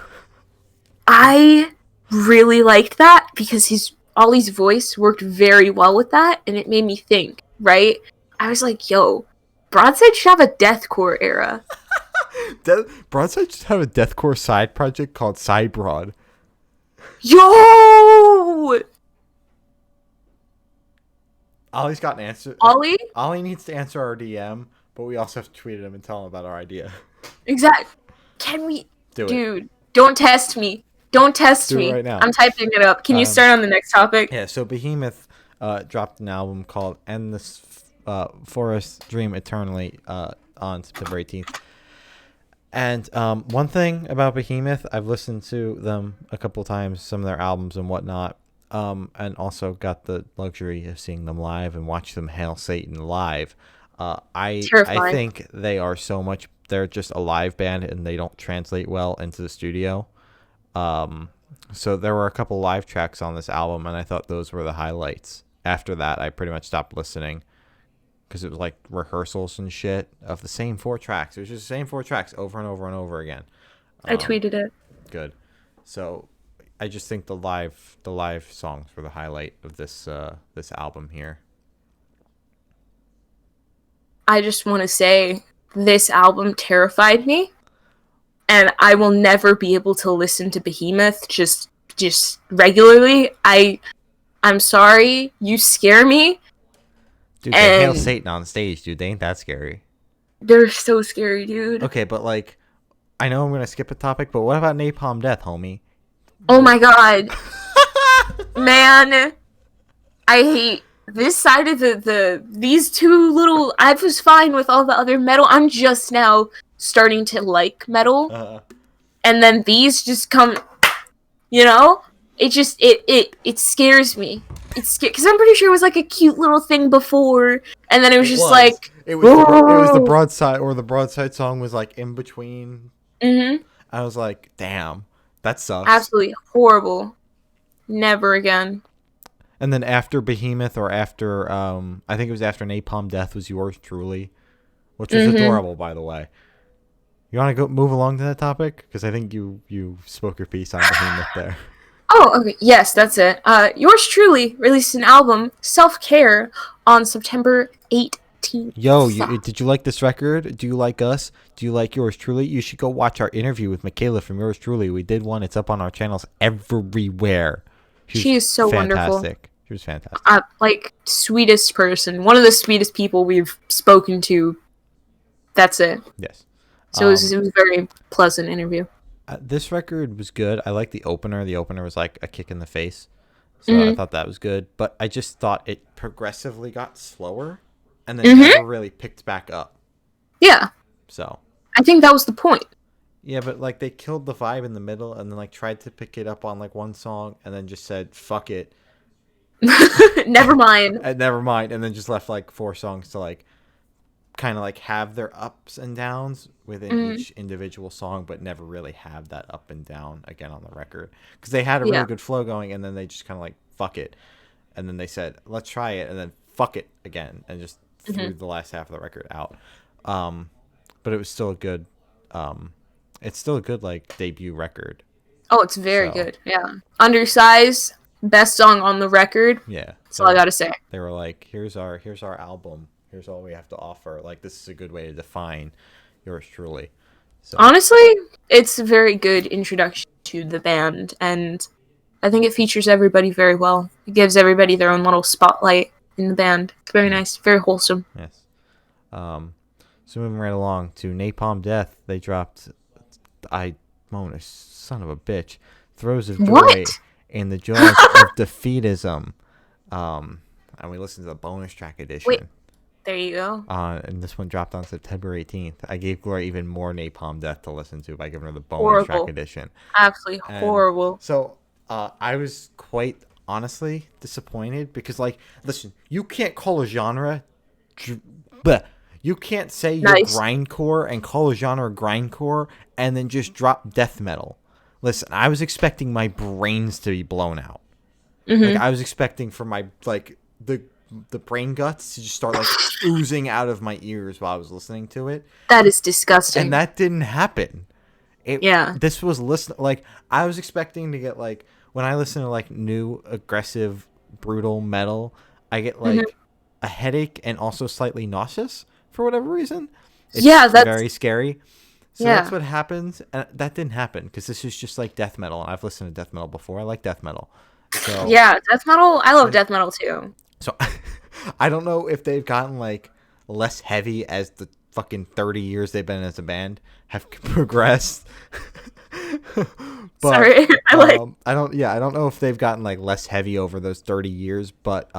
I really liked that because Ollie's voice worked very well with that, and it made me think. Right? I was like, yo, Broadside should have a deathcore era. Broadside should have a deathcore side project called Side Broad. Yo, Ollie's got an answer. Ollie. Ollie needs to answer our DM, but we also have to tweet at him and tell him about our idea. Exact. Can we, Do it. dude? Don't test me. Don't test Do it me. right now. I'm typing it up. Can you start on the next topic? Yeah, so Behemoth dropped an album called End This Forest Dream Eternally on September 18th. And one thing about Behemoth, I've listened to them a couple times, some of their albums and whatnot, and also got the luxury of seeing them live and watch them hail Satan live. I think they are so much, they're just a live band and they don't translate well into the studio. So there were a couple live tracks on this album, and I thought those were the highlights. After that, I pretty much stopped listening because it was like rehearsals and shit of the same 4 tracks. It was just the same 4 tracks over and over and over again. I tweeted it. Good. So I just think the live songs were the highlight of this album here. I just want to say this album terrified me, and I will never be able to listen to Behemoth just regularly. I'm sorry, you scare me. Dude, they hail Satan on stage, dude. They ain't that scary. They're so scary, dude. Okay, but like, I know I'm gonna skip a topic, but what about Napalm Death, homie? Oh my god. Man, I hate this side of these two little. I was fine with all the other metal. I'm just now starting to like metal. And then these just come, you know? It just it scares me. It's because I'm pretty sure it was like a cute little thing before, and then it was like it was the broadside, or the broadside song was like in between. Mm-hmm. I was like, damn, that sucks. Absolutely horrible. Never again. And then after Behemoth, or after I think it was after Napalm Death, was Yours Truly, which was adorable, by the way. You want to go move along to that topic? Because I think you spoke your piece on Behemoth there. Oh, okay. Yes, that's it. Yours truly released an album, Self Care, on September 18th. Yo, did you like this record? Do you like us? Do you like Yours Truly? You should go watch our interview with Michaela from Yours Truly. We did one. It's up on our channels everywhere. She is so wonderful. She was fantastic. Like, sweetest person. One of the sweetest people we've spoken to. That's it. Yes. So it was a very pleasant interview. This record was good. I like the opener. The opener was like a kick in the face. So I thought that was good. But I just thought it progressively got slower and then never really picked back up. Yeah. So I think that was the point. Yeah, but like they killed the vibe in the middle and then like tried to pick it up on like one song and then just said, fuck it. Never mind. Never mind. And then just left like 4 songs to like kind of like have their ups and downs within each individual song, but never really have that up and down again on the record, because they had a really good flow going, and then they just kind of like fuck it, and then they said let's try it, and then fuck it again, and just threw the last half of the record out. But it was still a good it's still a good like debut record. Oh, it's very good. Yeah, Undersize, best song on the record. Yeah, that's all I gotta say. They were like, here's our album, here's all we have to offer. Like, this is a good way to define Yours Truly. So honestly, it's a very good introduction to the band, and I think it features everybody very well. It gives everybody their own little spotlight in the band. It's very nice, very wholesome. Yes. So moving right along to Napalm Death, they dropped Mona, son of a bitch, Throes of Joy, What? in the jaws of defeatism. And we listened to the bonus track edition. Wait, there you go. And this one dropped on September 18th. I gave Gloria even more Napalm Death to listen to by giving her the bonus track edition. Absolutely horrible. So I was quite honestly disappointed because, like, listen, you can't call a genre, you can't say you're grindcore and call a genre grindcore and then just drop death metal. Listen, I was expecting my brains to be blown out. Like, I was expecting for my, like, the brain guts to just start, like, oozing out of my ears while I was listening to it. That is disgusting. And that didn't happen. This was like, I was expecting to get, like, when I listen to, like, new aggressive brutal metal, I get, like, a headache and also slightly nauseous for whatever reason. It's that's very scary. So that's what happens, and that didn't happen because this is just like death metal. I've listened to death metal before. I like death metal. So death metal. I love death metal too. So I don't know if they've gotten, like, less heavy as the fucking 30 years they've been as a band have progressed. But, sorry, I don't know if they've gotten, like, less heavy over those 30 years, but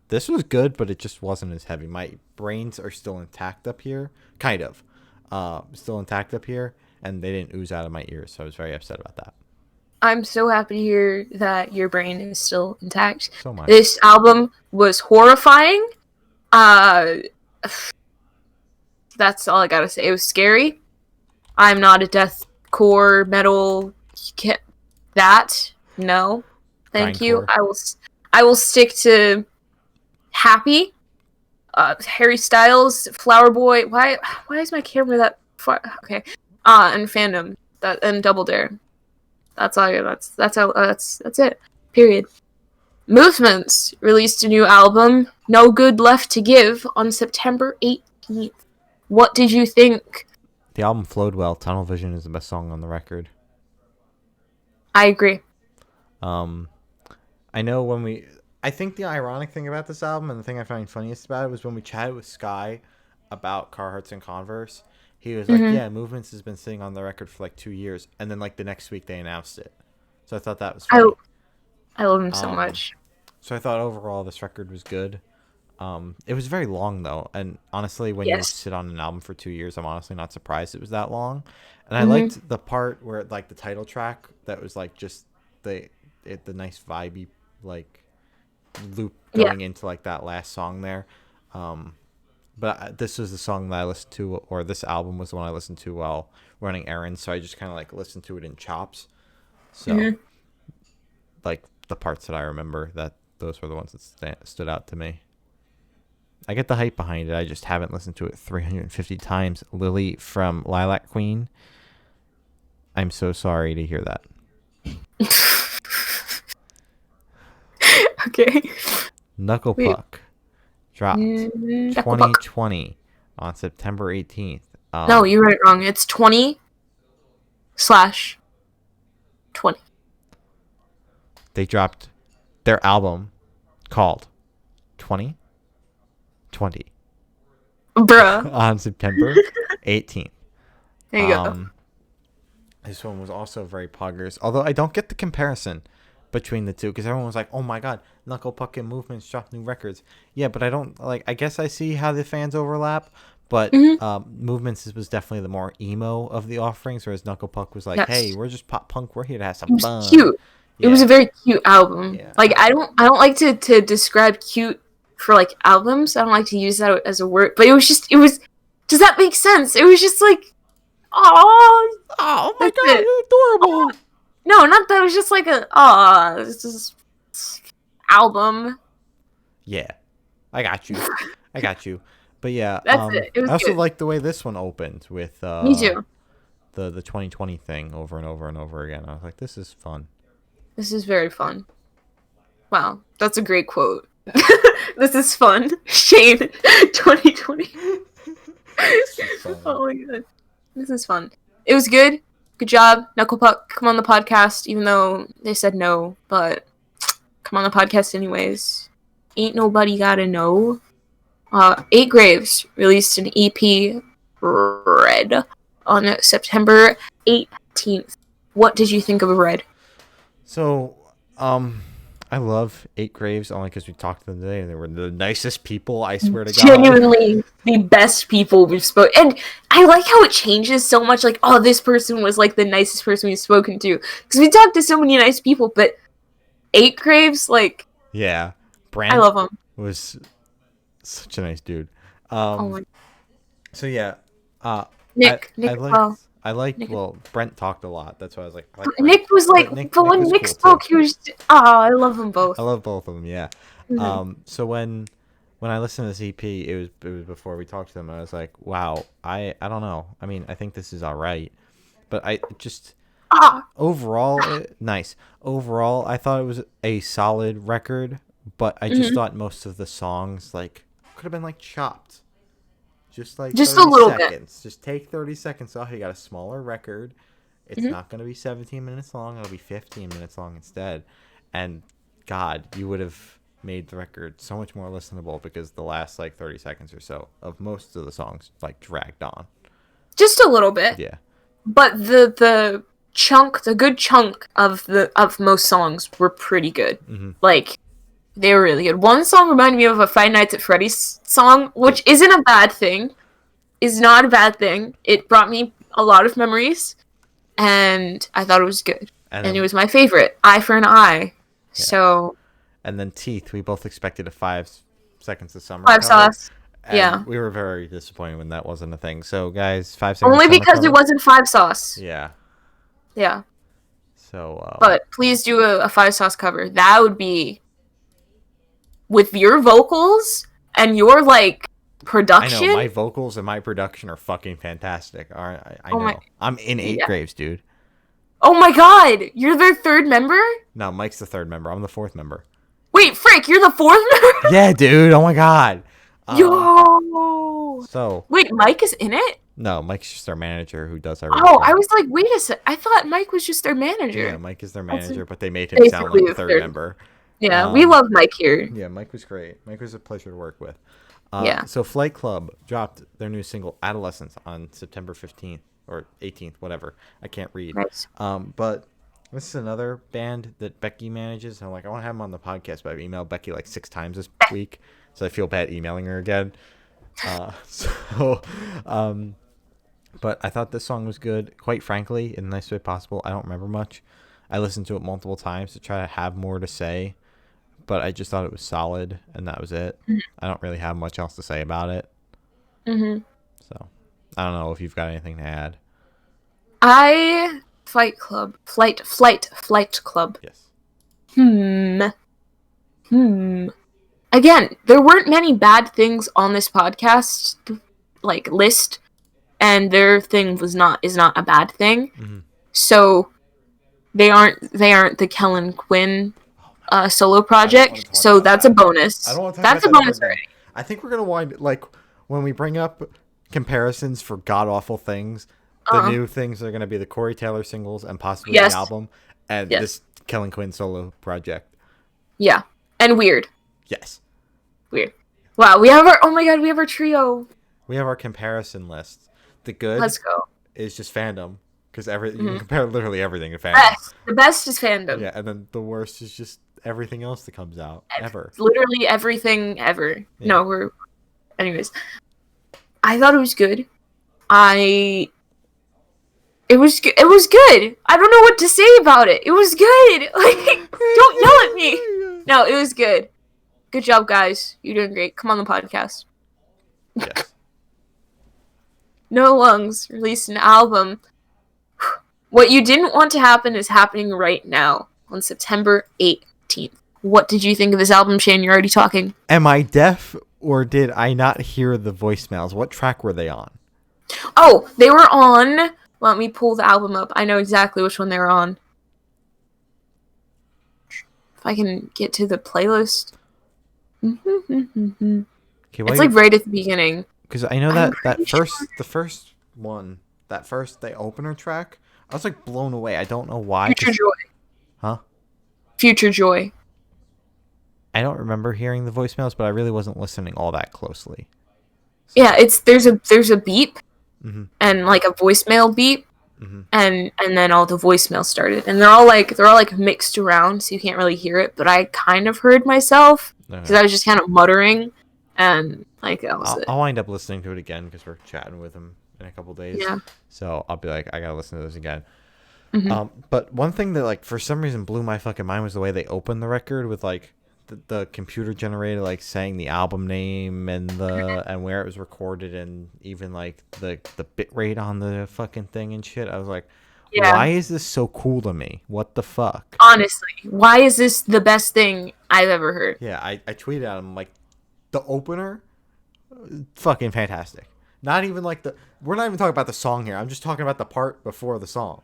this was good, but it just wasn't as heavy. My brains are still intact up here, kind of. Still intact up here, and they didn't ooze out of my ears, so I was very upset about that. I'm so happy to hear that your brain is still intact. So much. This album was horrifying. That's all I gotta say. It was scary. I'm not a deathcore metal. No, thank you. I will stick to happy. Harry Styles, Flower Boy. Why is my camera that far? Okay. And Fandom and Double Dare. That's all. That's it. Period. Movements released a new album, No Good Left to Give, on September 18th. What did you think? The album flowed well. Tunnel Vision is the best song on the record. I agree. I know I think the ironic thing about this album, and the thing I find funniest about it, was when we chatted with Sky about Carhartts and Converse. He was like, yeah, Movements has been sitting on the record for like 2 years. And then, like, the next week they announced it. So I thought that was funny. I love him so much. So I thought overall this record was good. It was very long, though. And honestly, when you sit on an album for 2 years, I'm honestly not surprised it was that long. And I liked the part where, like, the title track that was, like, just the nice vibey, like, loop going into, like, that last song there. But this was the song that I listened to, or this album was the one I listened to while running errands. So I just kind of, like, listened to it in chops. So, like, the parts that I remember, those were the ones that stood out to me. I get the hype behind it. I just haven't listened to it 350 times. Lily from Lilac Queen, I'm so sorry to hear that. Okay. Knuckle Puck dropped 2020 on September 18th. No, you read it wrong. It's 20/20. They dropped their album called 2020. Bruh. On September 18th. There you go. This one was also very poggers. Although I don't get the comparison between the two, because everyone was like, oh my god, Knuckle Puck and Movements dropped new records. Yeah, but I don't, like, I guess I see how the fans overlap, but Movements was definitely the more emo of the offerings, whereas Knuckle Puck was like, hey, we're just pop punk, we're here to have some fun. Cute. Yeah. It was a very cute album. Yeah. Like, I don't like to describe cute for, like, albums. I don't like to use that as a word, but does that make sense? It was just like, oh my god, you're adorable. No, not that. It was just like this is album. Yeah, I got you. But yeah, that's it. It was I also good. like the way this one opened with me too. The 2020 thing over and over and over again. I was like, this is fun. This is very fun. Wow, that's a great quote. This is fun. Shane, 2020. Oh my god. This is fun. It was good. Good job. Knuckle Puck, come on the podcast, even though they said no, but come on the podcast anyways. Ain't nobody gotta know. 8 Graves released an EP, Red, on September 18th. What did you think of Red? So, I love Eight Graves only because we talked to them today and they were the nicest people. I swear to God. Genuinely the best people we've spoken. And I like how it changes so much. Like, oh, this person was like the nicest person we've spoken to, because we talked to so many nice people. But Eight Graves, like, Yeah, I Brent love him. was such a nice dude. Oh my, So yeah, Nick I as well. liked. Nick, Well, Brent talked a lot. That's why I was like, I like Brent. Nick was like, But Nick but when was Nick cool too. spoke, he was. Oh, I love them I both. love both of them. Yeah. Mhm. So when I listened to this EP, it was before we talked to them. I was like, wow. I don't know. I mean, I think this is all right, but I just Ah, overall nice. Overall, I thought it was a solid record, but I just mhm. thought most of the songs like could have been like chopped. Just like Just a 30 little bit. seconds. Just take 30 seconds off. You got a smaller record. It's Mhm. not going to be 17 minutes long. It'll be 15 minutes long instead. And God, you would have made the record so much more listenable because the last like 30 seconds or so of most of the songs like dragged on. Just a little bit. Yeah. But the good chunk of most songs were pretty good. Mm-hmm. Like, they were really good. One song reminded me of a Five Nights at Freddy's song, which isn't a bad thing. Is not a bad thing. It brought me a lot of memories, and I thought it was good. And it was my favorite, Eye for an Eye. Yeah. So, And then Teeth, we both expected a 5 seconds of summer Five cover. Sauce. And Yeah. we were very disappointed when that wasn't a thing. So guys, 5 seconds Only of summer because cover. it wasn't Five Sauce. Yeah. Yeah. So But please do a Five Sauce cover. That would be, with your vocals and your, like, production. I know my vocals and my production are fucking fantastic. All right, I know. I'm in Eight Graves, dude. Oh my God, you're their third member? No, Mike's the third member. I'm the fourth member. Wait, Frick, you're the fourth member? Yeah, dude. Oh my God. Yo. So Wait, Mike is in it? no, Mike's just our manager who does everything. Oh, I was like, wait a sec. I thought Mike was just their manager. Yeah, Mike is their manager, but they made him sound like the third member. Yeah, we love Mike here. Yeah, Mike was great. Mike was a pleasure to work with. Yeah. So Flight Club dropped their new single "Adolescence" on September 15th or 18th, whatever. I can't read. Nice. But this is another band that Becky manages. And I'm like, I want to have them on the podcast, but I've emailed Becky like 6 times this week, so I feel bad emailing her again. But I thought this song was good. Quite frankly, in the nicest way possible. I don't remember much. I listened to it multiple times to try to have more to say, but I just thought it was solid, and that was it. Mm-hmm. I don't really have much else to say about it. Mm-hmm. So I don't know if you've got anything to add. Flight Club. Yes. Again, there weren't many bad things on this podcast, like, list, and their thing is not a bad thing. Mm-hmm. So they aren't the Kellen Quinn solo project. So that's a bonus. I don't want to talk That's a about that bonus ever already. again. I think we're gonna wind like when we bring up comparisons for god awful things. The new things are gonna be the Corey Taylor singles and possibly the album, and this Kellen Quinn solo project. Yeah, and weird. Yes. Weird. Wow, we have our trio. We have our comparison list. The good Let's go. is just fandom because you can compare literally everything to fandom. The best is fandom. Yeah, and then the worst is just everything else that comes out ever. Literally everything ever. Yeah. No, anyways. I thought it was good. It was good. I don't know what to say about it. It was good. Like, don't yell at me. No, it was good. Good job, guys. You're doing great. Come on the podcast. Yes. No Lungs released an album. What you didn't want to happen is happening right now on September 18th. What did you think of this album, Shane? You're already talking. Am I deaf or did I not hear the voicemails? What track were they on? Oh, they were on... Let me pull the album up. I know exactly which one they were on. If I can get to the playlist. Okay, it's like right at the beginning. Because I know the first the opener track, I was like blown away. I don't know why. Future Joy. Huh? Future Joy. I don't remember hearing the voicemails, but I really wasn't listening all that closely. So. Yeah, there's a beep and like a voicemail beep, and then all the voicemails started, and they're all like mixed around, so you can't really hear it. But I kind of heard myself because I was just kind of muttering, and like that was it. I'll wind up listening to it again because we're chatting with him in a couple days. Yeah. So I'll be like, I gotta listen to this again. Mm-hmm. But one thing that like for some reason blew my fucking mind was the way they opened the record with like the computer generator like saying the album name and and where it was recorded and even like the bit rate on the fucking thing and shit. I was like, why is this so cool to me? What the fuck? Honestly, why is this the best thing I've ever heard? Yeah, I tweeted at him like the opener, fucking fantastic. Not even like we're not even talking about the song here. I'm just talking about the part before the song.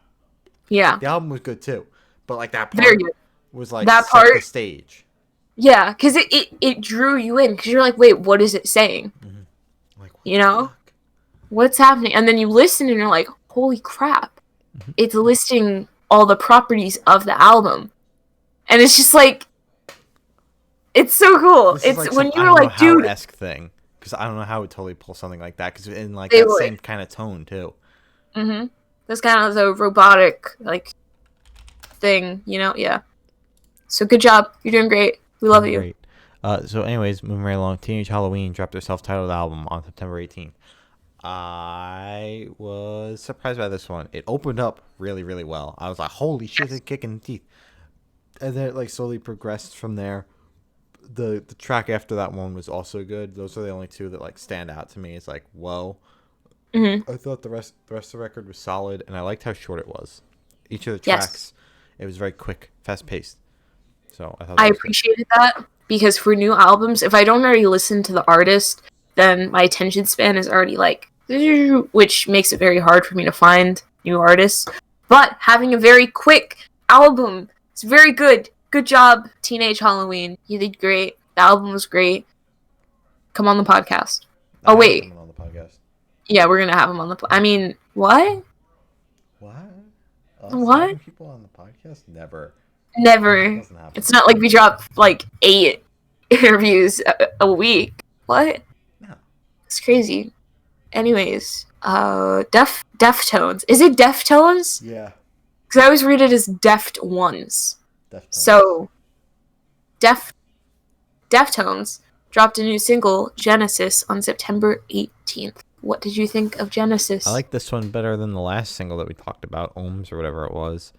Yeah. The album was good too, but like that part Very good. was like that set part, the stage. Yeah, because it drew you in because you're like, wait, what is it saying? Like, you know, what's happening? And then you listen and you're like, holy crap, it's listing all the properties of the album, and it's just like, it's so cool. This it's like when some, you're like, dude, esque thing. Because I don't know how it would totally pull something like that. Because in like that same kind of tone too. That's kind of the robotic like thing, you know? Yeah. So good job. You're doing great. We love you. Great. So anyways, moving right along. Teenage Halloween dropped their self-titled album on September 18th. I was surprised by this one. It opened up really, really well. I was like, holy shit, it's kicking the teeth. And then it like slowly progressed from there. The track after that one was also good. Those are the only two that like stand out to me. It's like, whoa. I thought the rest of the record was solid, and I liked how short it was. Each of the tracks, it was very quick, fast paced. So I appreciated that, because for new albums, if I don't already listen to the artist, then my attention span is already like, which makes it very hard for me to find new artists. But having a very quick album, it's very good. Good job, Teenage Halloween. You did great. The album was great. Come on the podcast. Oh wait. On the podcast. Yeah, we're gonna have him on the. I mean, what? What? What? People on the podcast? Never. Never. It's not like we drop like 8 interviews a week. What? No. It's crazy. Anyways, Deftones. Is it Deftones? Yeah. Because I always read it as Deft Ones. Deftones. So, Deftones dropped a new single, Genesis, on September 18th. What did you think of Genesis? I like this one better than the last single that we talked about, Ohms or whatever it was.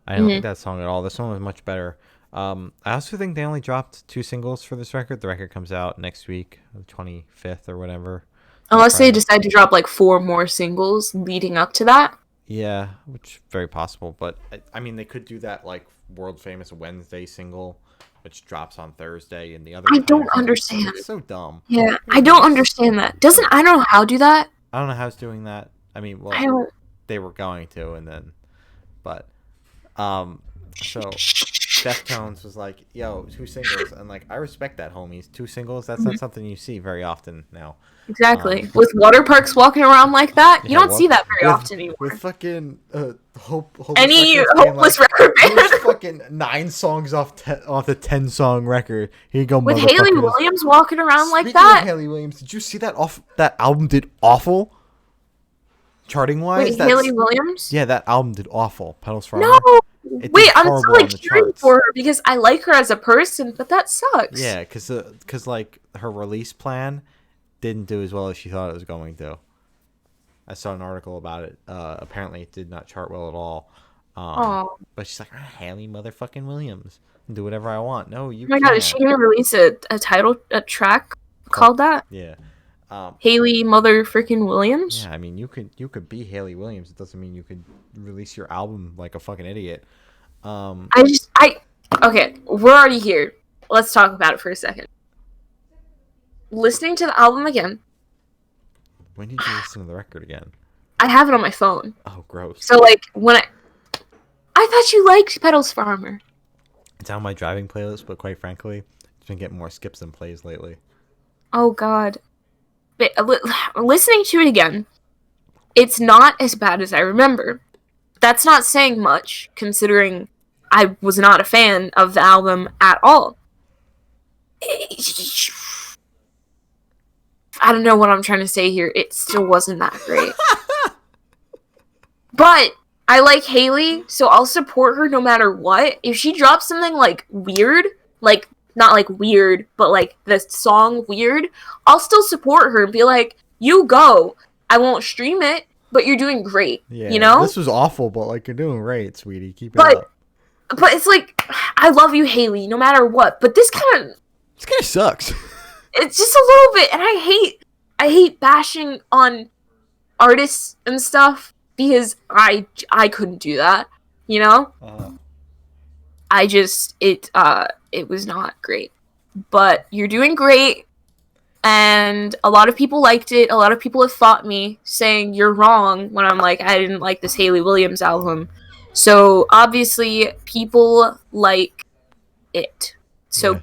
I don't like that song at all. This one was much better. I also think they only dropped 2 singles for this record. The record comes out next week, the 25th or whatever. Unless they decide to drop like 4 more singles leading up to that. Yeah, which is very possible. But, I mean, they could do that like world famous Wednesday single, which drops on Thursday, and the other. I don't understand. It's so dumb. Yeah, I don't understand that. I don't know how do that. I don't know how it's doing that. I mean, well, they were going to, and then, but, so Deftones was like, yo, 2 singles, and like, I respect that, homies. 2 singles, that's not something you see very often now. Exactly. With water parks walking around like that, you don't see that very often anymore. With fucking Hopeless record band. Fucking 9 songs off the 10-song record. Here you go, with Hayley Williams walking around like that. Of Hayley Williams, did you see that that album did awful? Charting wise, Hayley Williams? Yeah, that album did awful. Pedals for No. Wait, I'm still like cheering for her because I like her as a person, but that sucks. Yeah, because like her release plan didn't do as well as she thought it was going to. I saw an article about it. Apparently, it did not chart well at all. But she's like, Hayley motherfucking Williams, do whatever I want. No, you. Oh my god, is she gonna release a track called that? Yeah. Hayley motherfucking Williams. Yeah, I mean, you could be Hayley Williams. It doesn't mean you could release your album like a fucking idiot. Okay, we're already here. Let's talk about it for a second. Listening to the album again. When did you listen to the record again? I have it on my phone. Oh, gross. So like when I thought you liked Pedals Farmer. It's on my driving playlist, but quite frankly, it's been getting more skips than plays lately. Oh god. But listening to it again, it's not as bad as I remember. That's not saying much, considering I was not a fan of the album at all. I don't know what I'm trying to say here. It still wasn't that great. But I like Haley, so I'll support her no matter what. If she drops something like weird, like not like weird, but like the song weird, I'll still support her and be like, "You go." I won't stream it, but you're doing great, you Yeah, know? this was awful, but like you're doing great, sweetie. Keep it But up. it's like I love you, Haley, no matter what. But this kind of This kind of sucks. it's just a little bit, and I hate bashing on artists and stuff because I couldn't do that, you know? I just it was not great. But you're doing great, and a lot of people liked it. A lot of people have fought me saying you're wrong when I'm like I didn't like this Hayley Williams album. So obviously people like it. So Yeah,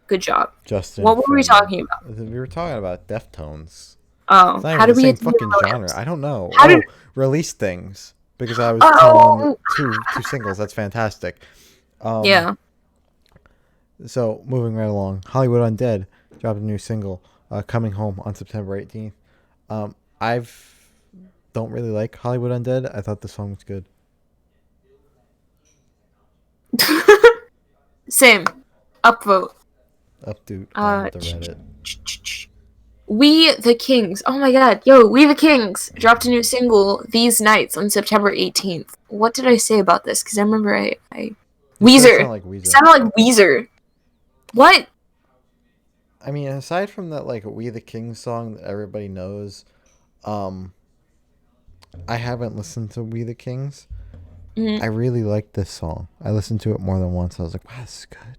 good job. Justin What were we from. talking about? We were talking about Deftones. It's Oh, not how even the did we same get to Hayley fucking genre. Williams? I don't know. How did Oh, release things because I was telling Oh two singles. That's fantastic. Um, yeah. so moving right along, Hollywood Undead dropped a new single, "Coming Home" on September 18th. I've don't really like Hollywood Undead. I thought the song was good. Same. Upvote. Update on Uh, the Reddit. We the Kings. Oh my god. Yo, We the Kings dropped a new single These Nights on September 18th. What did I say about this? Because I remember I It does Weezer. sound like It Weezer. sounded like Weezer. What? I mean, aside from that, like "We the King" song that everybody knows, um, I haven't listened to "We the Kings." I Mm, really like this song. I listened to it more than once. I was like, "Wow, this is good."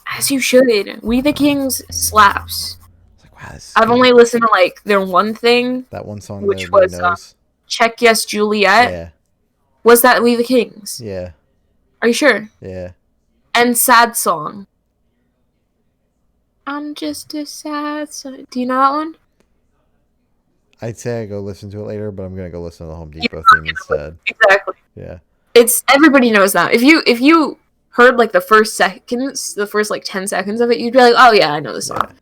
as you should. We the Kings slaps. I was like, "Wow, this is I've good." only listened to like their one thing, That one song that which everybody was knows. Check Yes Juliet. Yeah, Was that We the Kings? yeah, Are you sure? yeah. And Sad Song. I'm just a sad song. Do you know that one? I'd say I go listen to it later, but I'm gonna go listen to the Home Yeah, Depot theme instead. exactly. Yeah, It's everybody knows that. If you heard like the first seconds, the first like 10 seconds of it, you'd be like, oh yeah, I know this yeah. song.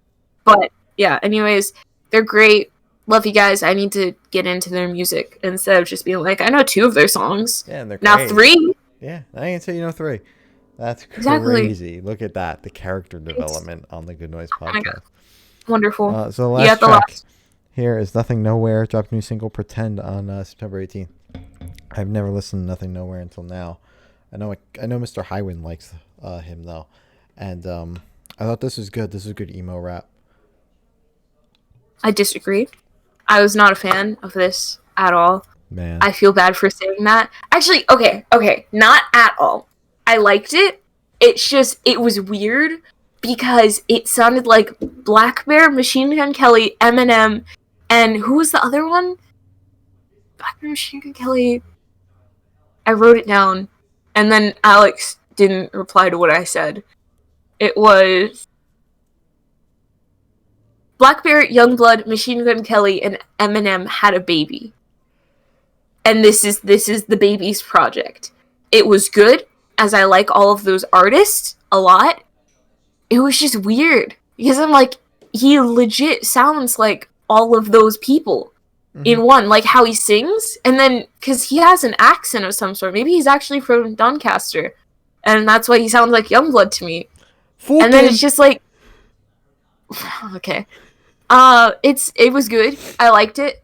But yeah, anyways, they're great. Love you guys. I need to get into their music instead of just being like, I know 2 of their songs. Yeah, and they're Now great. 3. Yeah, I ain't say you know 3. That's Exactly. crazy. Look at that. The character It's development on the Good Noise oh my god, podcast. wonderful. So the You got last the track last. here is Nothing Nowhere. Dropped a new single, Pretend, on September 18th. I've never listened to Nothing Nowhere until now. I know Mr. Highwind likes him though, and I thought this was good. This was good emo rap. I disagree. I was not a fan of this at all. Man, I feel bad for saying that. Actually, okay, not at all. I liked it. It's just it was weird because it sounded like Black Bear, Machine Gun Kelly, Eminem, and who was the other one? Black Bear, Machine Gun Kelly. I wrote it down, and then Alex didn't reply to what I said. It was Black Bear, Yungblud, Machine Gun Kelly, and Eminem had a baby. And this is the baby's project. It was good, as I like all of those artists a lot. It was just weird because I'm like, he legit sounds like all of those people mm-hmm. in one, like how he sings, and then because he has an accent of some sort. Maybe he's actually from Doncaster, and that's why he sounds like Yungblud to me. Fucking. And then it's just like, okay. It was good. I liked it.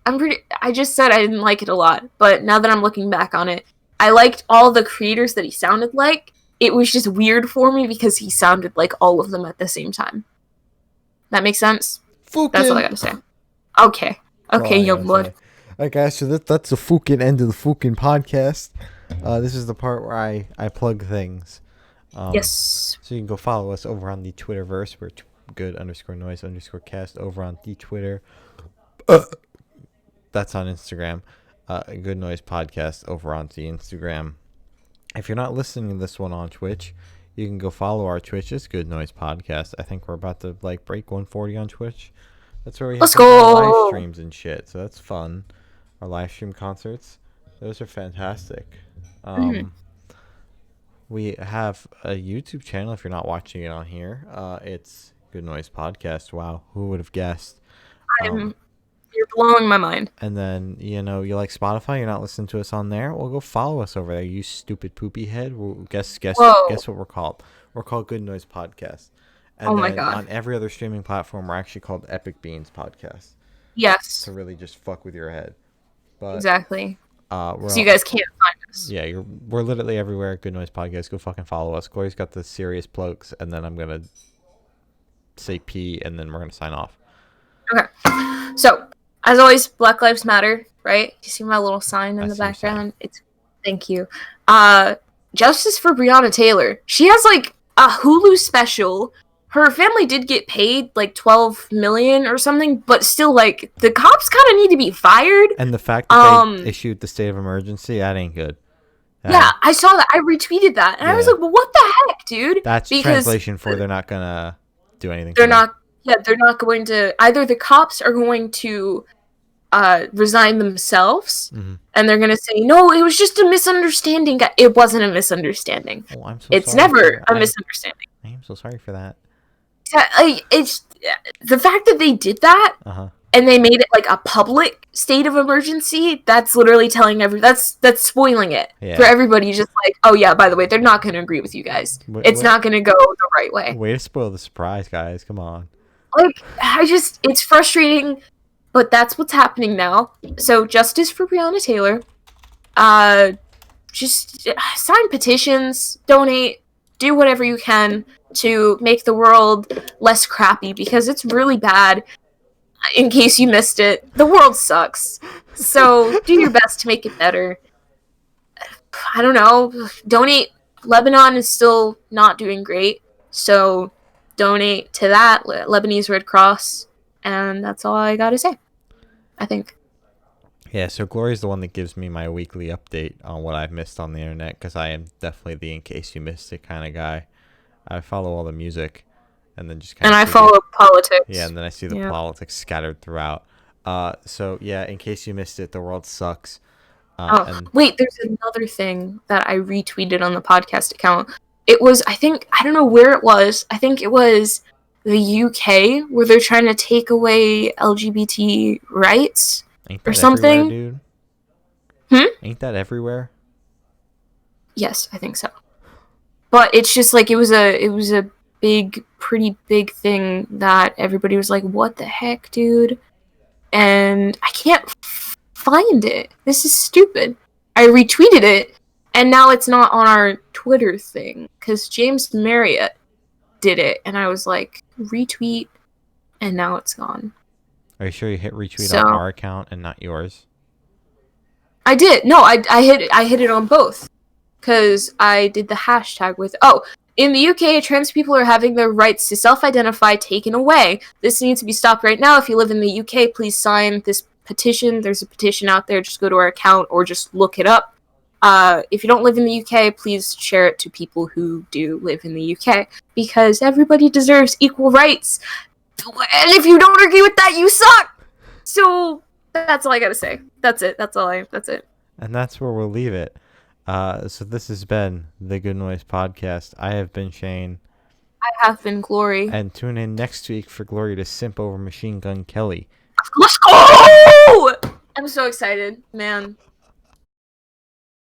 I just said I didn't like it a lot, but now that I'm looking back on it, I liked all the creators that he sounded like. It was just weird for me because he sounded like all of them at the same time. That makes sense? Fucking. That's all I gotta say. Okay. Okay, Youngblood. All right, guys. So that's the fucking end of the fucking podcast. This is the part where I plug things. Yes. So you can go follow us over on the Twitterverse. We're good_noise_cast over on the Twitter. That's on Instagram. Good Noise Podcast over on the Instagram. If you're not listening to this one on Twitch, you can go follow our Twitch. It's Good Noise Podcast. I think we're about to break 140 on Twitch. That's where we have our live streams and shit. So that's fun. Our live stream concerts. Those are fantastic. We have a YouTube channel if you're not watching it on here. It's Good Noise Podcast. Wow, who would have guessed? I'm your blowing my mind. And then, you like Spotify, you're not listening to us on there? Well, go follow us over there, you stupid poopy head. Guess what we're called. We're called Good Noise Podcast. And my then God. on every other streaming platform, we're actually called Epic Beans Podcast. Yes. To really just fuck with your head. But, exactly. So you guys can't find us. Yeah, we're literally everywhere at Good Noise Podcast. Go fucking follow us. Glory's got the serious plugs, and then I'm going to say P, and then we're going to sign off. Okay. So, as always, Black Lives Matter, right? You see my little sign in the background? Thank you. Justice for Breonna Taylor. She has, like, a Hulu special. Her family did get paid, like, $12 million or something, but still, like, the cops kind of need to be fired. And the fact that they issued the state of emergency, that ain't good. Yeah, I saw that. I retweeted that. And I was like, well, what the heck, dude? That's translation for they're not going to do anything. They're not going to... Either the cops are going to resign themselves, and they're going to say, no, it was just a misunderstanding. It wasn't a misunderstanding. Oh, I'm so it's sorry never a misunderstanding. I am so sorry for that. It's the fact that they did that, and they made it like a public state of emergency. That's literally telling that's spoiling it for everybody. Just like, oh yeah, by the way, they're not going to agree with you guys. It's not going to go the right way. Way to spoil the surprise, guys. Come on. Like, it's frustrating, but that's what's happening now. So, justice for Breonna Taylor. Just sign petitions, donate, do whatever you can to make the world less crappy, because it's really bad. In case you missed it, the world sucks. So, do your best to make it better. I don't know. Donate. Lebanon is still not doing great, so donate to that, Lebanese Red Cross, and that's all I gotta say, I think. Yeah, so Glory's the one that gives me my weekly update on what I've missed on the internet, because I am definitely the in case you missed it kind of guy. I follow all the music, and then just kind of... And I follow politics. Yeah, and then I see the politics scattered throughout. So, yeah, in case you missed it, the world sucks. Wait, there's another thing that I retweeted on the podcast account. It was, I don't know where it was. I think it was the UK, where they're trying to take away LGBT rights or something. Dude? Ain't that everywhere? Yes, I think so. But it's just like, it was a pretty big thing that everybody was like, what the heck, dude? And I can't find it. This is stupid. I retweeted it, and now it's not on our Twitter thing, because James Marriott did it, and I was like, retweet, and now it's gone. Are you sure you hit retweet on our account and not yours? I did. No, I hit it on both, because I did the hashtag with... in the UK, trans people are having their rights to self-identify taken away. This needs to be stopped right now. If you live in the UK, please sign this petition. There's a petition out there. Just go to our account or just look it up. If you don't live in the UK, please share it to people who do live in the UK, because everybody deserves equal rights. And if you don't agree with that, you suck. So that's all I gotta say. That's it. That's it. And that's where we'll leave it. So this has been the Good Noise Podcast. I have been Shane. I have been Glory. And tune in next week for Glory to simp over Machine Gun Kelly. Let's go! I'm so excited, man.